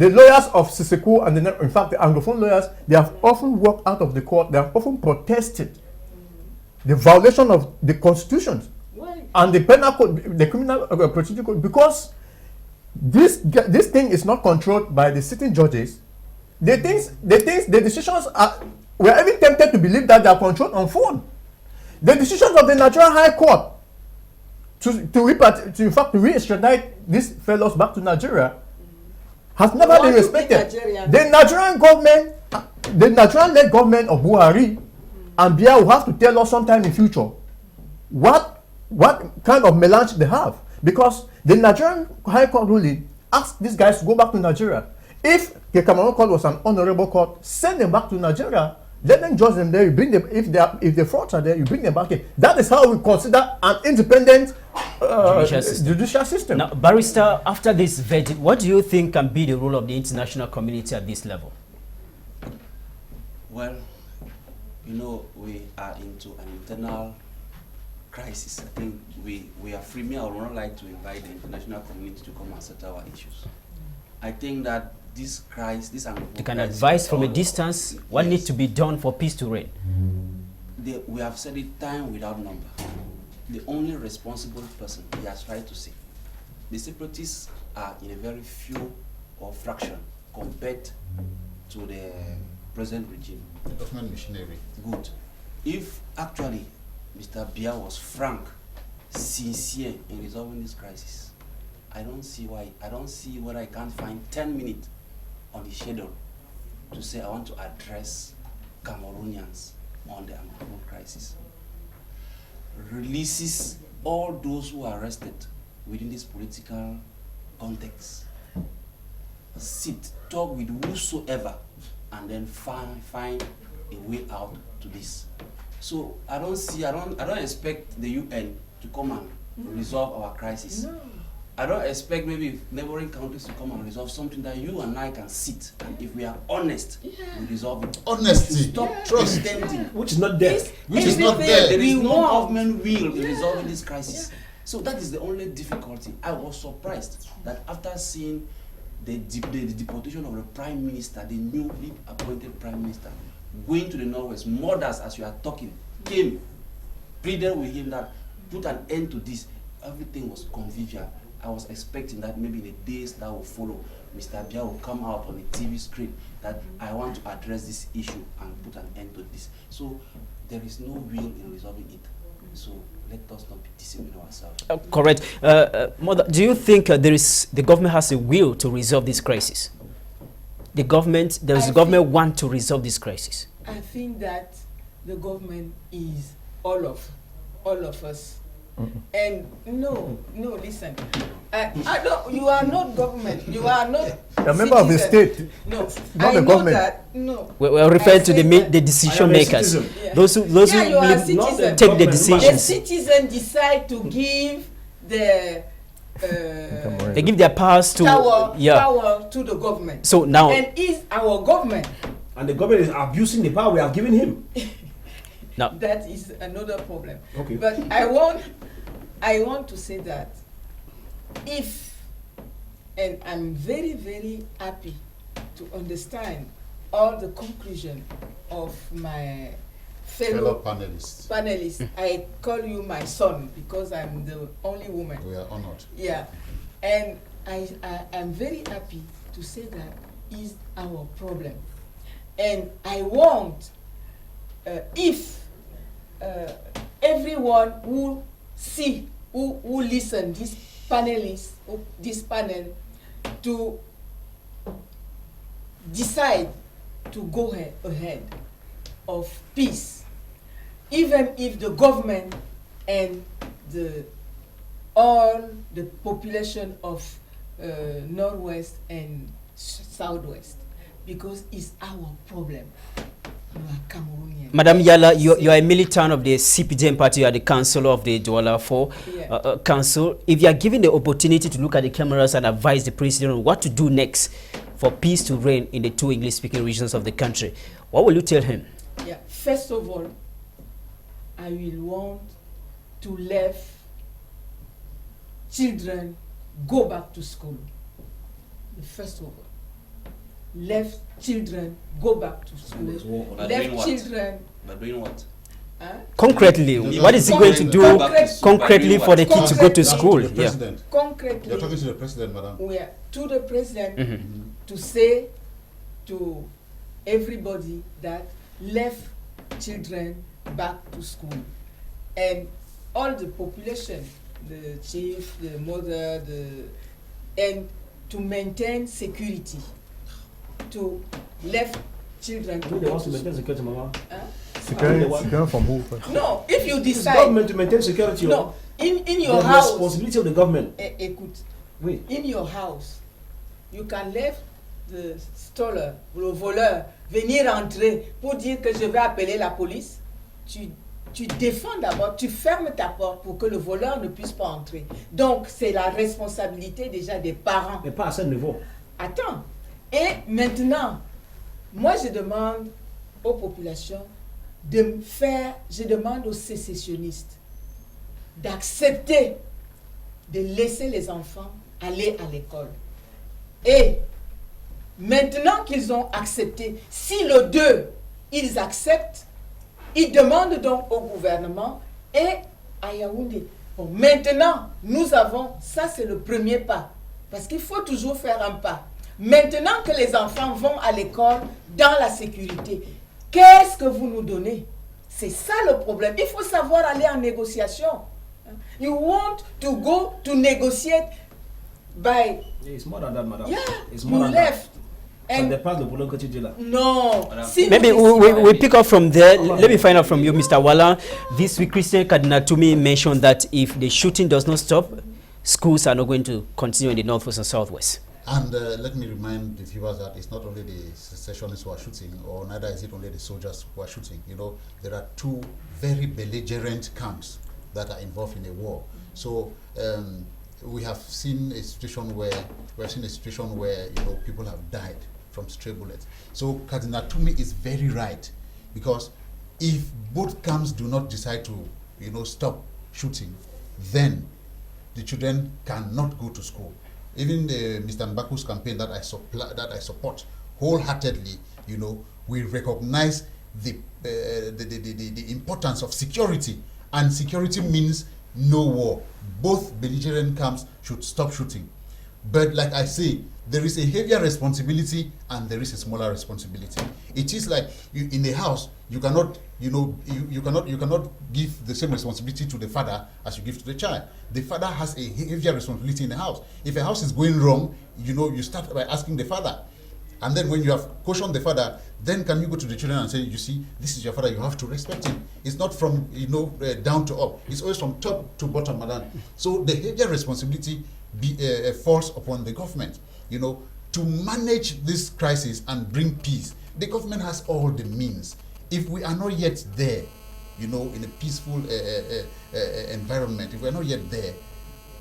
Speaker 6: lawyers of Sissekou and in fact the Anglophone lawyers, they have often walked out of the court. They have often protested the violation of the constitution and the penal code, the criminal procedure code, because this thing is not controlled by the sitting judges. The decisions are. We are even tempted to believe that they are controlled on phone. The decisions of the Nigerian High Court to re-extradite these fellows back to Nigeria has never been respected. The Nigerian government, the Nigerian-led government of Buhari and Biya will have to tell us sometime in future what kind of melange they have, because the Nigerian High Court ruling asked these guys to go back to Nigeria. If the Cameroon court was an honorable court, send them back to Nigeria. Let them judge them there. You bring them, if the frauds are there, you bring them back in. That is how we consider an independent judicial system.
Speaker 1: Now, Barrister, after this verdict, what do you think can be the role of the international community at this level?
Speaker 3: Well, you know, we are into an internal crisis. I think we are free. I would not like to invite the international community to come and settle our issues. I think that this crisis,
Speaker 1: you can advise from a distance what needs to be done for peace to reign.
Speaker 3: We have said it time without number. The only responsible person, he has tried to say, the separatists are in a very few or fraction compared to the present regime.
Speaker 6: Government machinery.
Speaker 3: Good. If actually Mr. Biya was frank, sincere in resolving this crisis, I don't see whether I can't find 10 minutes on the schedule to say I want to address Cameroonians on the Anglophone crisis. Releases all those who are arrested within this political context. Sit, talk with whosoever, and then find a way out to this. So I don't expect the UN to come and resolve our crisis. No. I don't expect maybe neighboring countries to come and resolve something that you and I can sit, and if we are honest, we resolve it.
Speaker 6: Honesty.
Speaker 3: Stop pretending.
Speaker 5: Which is not there.
Speaker 3: Which is not there. There is no government will in resolving this crisis. So that is the only difficulty. I was surprised that after seeing the deportation of the Prime Minister, the newly appointed Prime Minister, going to the Northwest, mothers, as you are talking, came, pleaded with him that put an end to this. Everything was convivial. I was expecting that maybe in the days that will follow, Mr. Biya will come out on the TV screen that I want to address this issue and put an end to this. So there is no will in resolving it. So let us not be deceiving ourselves.
Speaker 1: Correct. Mother, do you think the government has a will to resolve this crisis? The government want to resolve this crisis?
Speaker 4: I think that the government is all of us. And no, listen. You are not government. You are not
Speaker 7: a member of the state.
Speaker 4: No,
Speaker 7: not the government.
Speaker 4: That, no.
Speaker 1: We're referring to the decision makers.
Speaker 4: Yeah.
Speaker 1: Those who take the decisions.
Speaker 4: The citizens decide to give the
Speaker 1: they give their powers to
Speaker 4: power to the government.
Speaker 1: So now,
Speaker 4: and is our government.
Speaker 5: And the government is abusing the power we have given him.
Speaker 1: No.
Speaker 4: That is another problem.
Speaker 5: Okay.
Speaker 4: But I want to say that and I'm very, very happy to understand all the conclusion of my fellow panelists. I call you my son because I'm the only woman.
Speaker 6: We are honored.
Speaker 4: Yeah. And I'm very happy to say that is our problem. And I want, if everyone who listen, these panelists, this panel, to decide to go ahead of peace, even if the government and all the population of Northwest and Southwest, because it's our problem. Cameroonian.
Speaker 1: Madam Yala, you are a militant of the CPDM party. You are the councillor of the Douala 4 Council. If you are given the opportunity to look at the cameras and advise the president on what to do next for peace to reign in the two English-speaking regions of the country, what will you tell him?
Speaker 4: Yeah. First of all, I will want to let children go back to school. First of all, let children go back to school. Let children.
Speaker 3: But doing what?
Speaker 1: Concretely, what is he going to do concretely for the kids to go to school?
Speaker 6: Yeah.
Speaker 4: Concretely.
Speaker 6: You're talking to the president, madam.
Speaker 4: We are to the president to say to everybody that left children back to school, and all the population, the chief, the mother, and to maintain security, to left children to go to
Speaker 5: maintain security, Mama.
Speaker 7: Security from who?
Speaker 4: No, if you
Speaker 5: It's
Speaker 4: decide.
Speaker 5: government to maintain security.
Speaker 4: No, in your
Speaker 5: the
Speaker 4: house.
Speaker 5: responsibility of the government.
Speaker 4: Écoute,
Speaker 5: Oui.
Speaker 4: in your house, you can let the stoller, le voleur, venir entrer pour dire que je vais appeler la police. Tu défends d'abord, tu fermes ta porte pour que le voleur ne puisse pas entrer. Donc, c'est la responsabilité déjà des parents.
Speaker 5: Mais pas à ce niveau.
Speaker 4: Attends. Et maintenant, moi, je demande aux populations je demande aux sécessionnistes d'accepter de laisser les enfants aller à l'école. Et maintenant qu'ils ont accepté, si le 2, ils acceptent, ils demandent donc au gouvernement et à Yaoundé. Bon, maintenant, nous avons, ça c'est le premier pas, parce qu'il faut toujours faire un pas. Maintenant que les enfants vont à l'école dans la sécurité, qu'est-ce que vous nous donnez? C'est ça le problème. Il faut savoir aller en négociation. You want to go to negotiate by...
Speaker 5: It's more than that, madam.
Speaker 4: Yeah,
Speaker 5: it's
Speaker 4: you
Speaker 5: more than
Speaker 4: left.
Speaker 5: That.
Speaker 4: And
Speaker 5: the part of Boulon Koti Dila.
Speaker 4: no.
Speaker 1: Maybe we pick up from there. Let me find out from you, Mr. Wala. This week, Christian Cardinal Tumi mentioned that if the shooting does not stop, schools are not going to continue in the northwest and southwest.
Speaker 6: And let me remind the viewers that it's not only the secessionists who are shooting, or neither is it only the soldiers who are shooting. You know, there are two very belligerent camps that are involved in a war. So we have seen a situation where you know people have died from stray bullets. So Cardinal Tumi is very right, because if both camps do not decide to stop shooting, then the children cannot go to school. Even Mr. Mbaku's campaign that I support wholeheartedly, we recognize the importance of security, and security means no war. Both belligerent camps should stop shooting. But like I say, there is a heavier responsibility and there is a smaller responsibility. It is like in a house, you cannot give the same responsibility to the father as you give to the child. The father has a heavier responsibility in the house. If a house is going wrong, you start by asking the father. And then when you have cautioned the father, then can you go to the children and say, you see, this is your father, you have to respect him. It's not from down to up. It's always from top to bottom, madam. So the heavier responsibility falls upon the government, to manage this crisis and bring peace. The government has all the means. If we are not yet there, in a peaceful environment, if we are not yet there,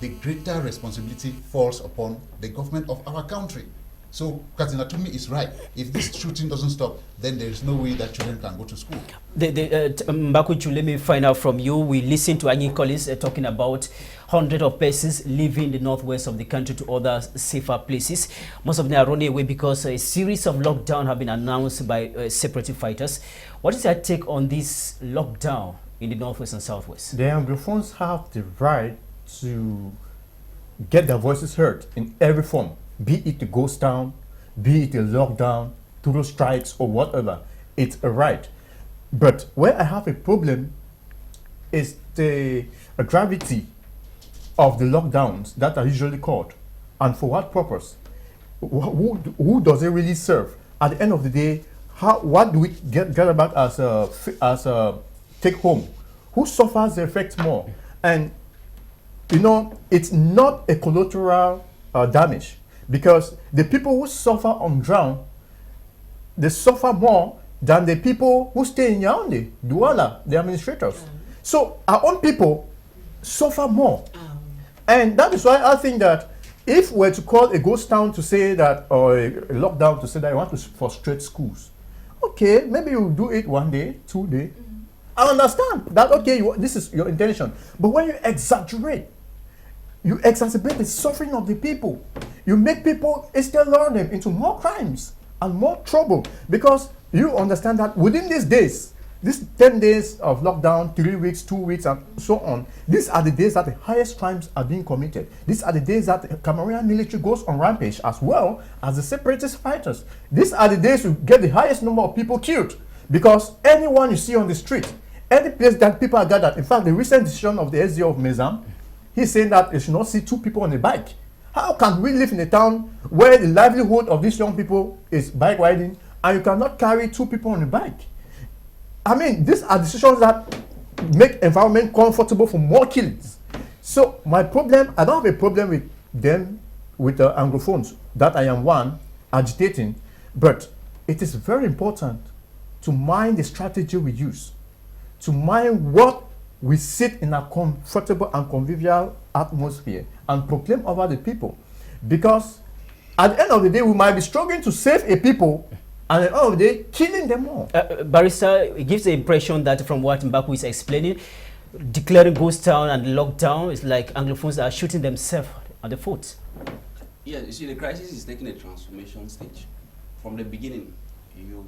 Speaker 6: the greater responsibility falls upon the government of our country. So Katina Tumi is right. If this shooting doesn't stop, then there is no way that children can go to school.
Speaker 1: Mbakuchu, let me find out from you. We listened to Anyi Collins talking about hundreds of persons leaving the northwest of the country to other safer places. Most of them are running away because a series of lockdowns have been announced by separatist fighters. What is your take on this lockdown in the northwest and southwest?
Speaker 7: The Anglophones have the right to get their voices heard in every form, be it a ghost town, be it a lockdown, total strikes, or whatever. It's a right. But where I have a problem is the gravity of the lockdowns that are usually called, and for what purpose? Who does it really serve? At the end of the day, what do we get about as a take home? Who suffers the effect more? And it's not a collateral damage, because the people who suffer on ground, they suffer more than the people who stay in Yaoundé, Douala, the administrators. So our own people suffer more. And that is why I think that if we're to call a ghost town to say that, or a lockdown to say that you want to frustrate schools, okay, maybe you do it 1 day, 2 days. I understand that, okay, this is your intention. But when you exaggerate, you exacerbate the suffering of the people. You make people instead lure them into more crimes and more trouble, because you understand that within these days, these 10 days of lockdown, 3 weeks, 2 weeks, and so on, these are the days that the highest crimes are being committed. These are the days that the Cameroonian military goes on rampage, as well as the separatist fighters. These are the days you get the highest number of people killed, because anyone you see on the street, any place that people are gathered, in fact, the recent decision of the SDO of Mezam, he's saying that you should not see 2 people on a bike. How can we live in a town where the livelihood of these young people is bike riding, and you cannot carry 2 people on a bike? I mean, these are decisions that make environment comfortable for more killings. So my problem, I don't have a problem with them, with the Anglophones, that I am one, agitating, but it is very important to mind the strategy we use, to mind what we sit in a comfortable and convivial atmosphere and proclaim over the people. Because at the end of the day, we might be struggling to save a people, and at the end of the day, killing them all.
Speaker 1: Barrister, it gives the impression that from what Mbaku is explaining, declaring ghost town and lockdown is like Anglophones are shooting themselves at the foot.
Speaker 3: Yeah, you see, the crisis is taking a transformation stage. From the beginning, you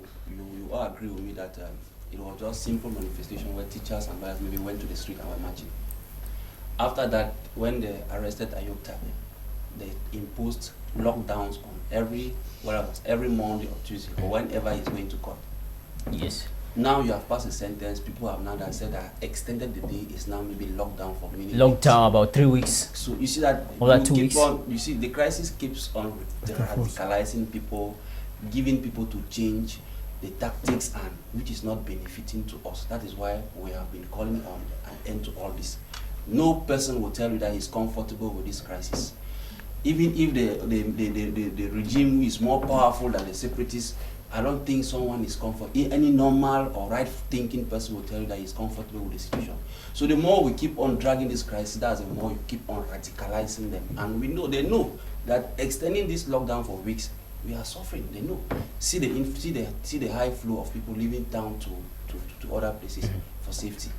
Speaker 3: all agree with me that it was just simple manifestation where teachers and lawyers maybe went to the street and were marching. After that, when they arrested Ayub Tabe, they imposed lockdowns on every Monday or Tuesday or whenever he's going to court.
Speaker 1: Yes.
Speaker 3: Now you have passed a sentence, people have now said that extended the day is now maybe lockdown for many weeks.
Speaker 1: Lockdown about 3 weeks.
Speaker 3: So you see that
Speaker 1: Over 2 weeks.
Speaker 3: You see the crisis keeps on radicalizing people, giving people to change the tactics, and which is not benefiting to us. That is why we have been calling on an end to all this. No person will tell you that he's comfortable with this crisis. Even if the regime is more powerful than the separatists, I don't think someone is comfortable. Any normal or right-thinking person will tell you that he's comfortable with the situation. So the more we keep on dragging this crisis, that's the more you keep on radicalizing them. And they know that extending this lockdown for weeks, we are suffering. They know. See the high flow of people leaving town to other places for safety.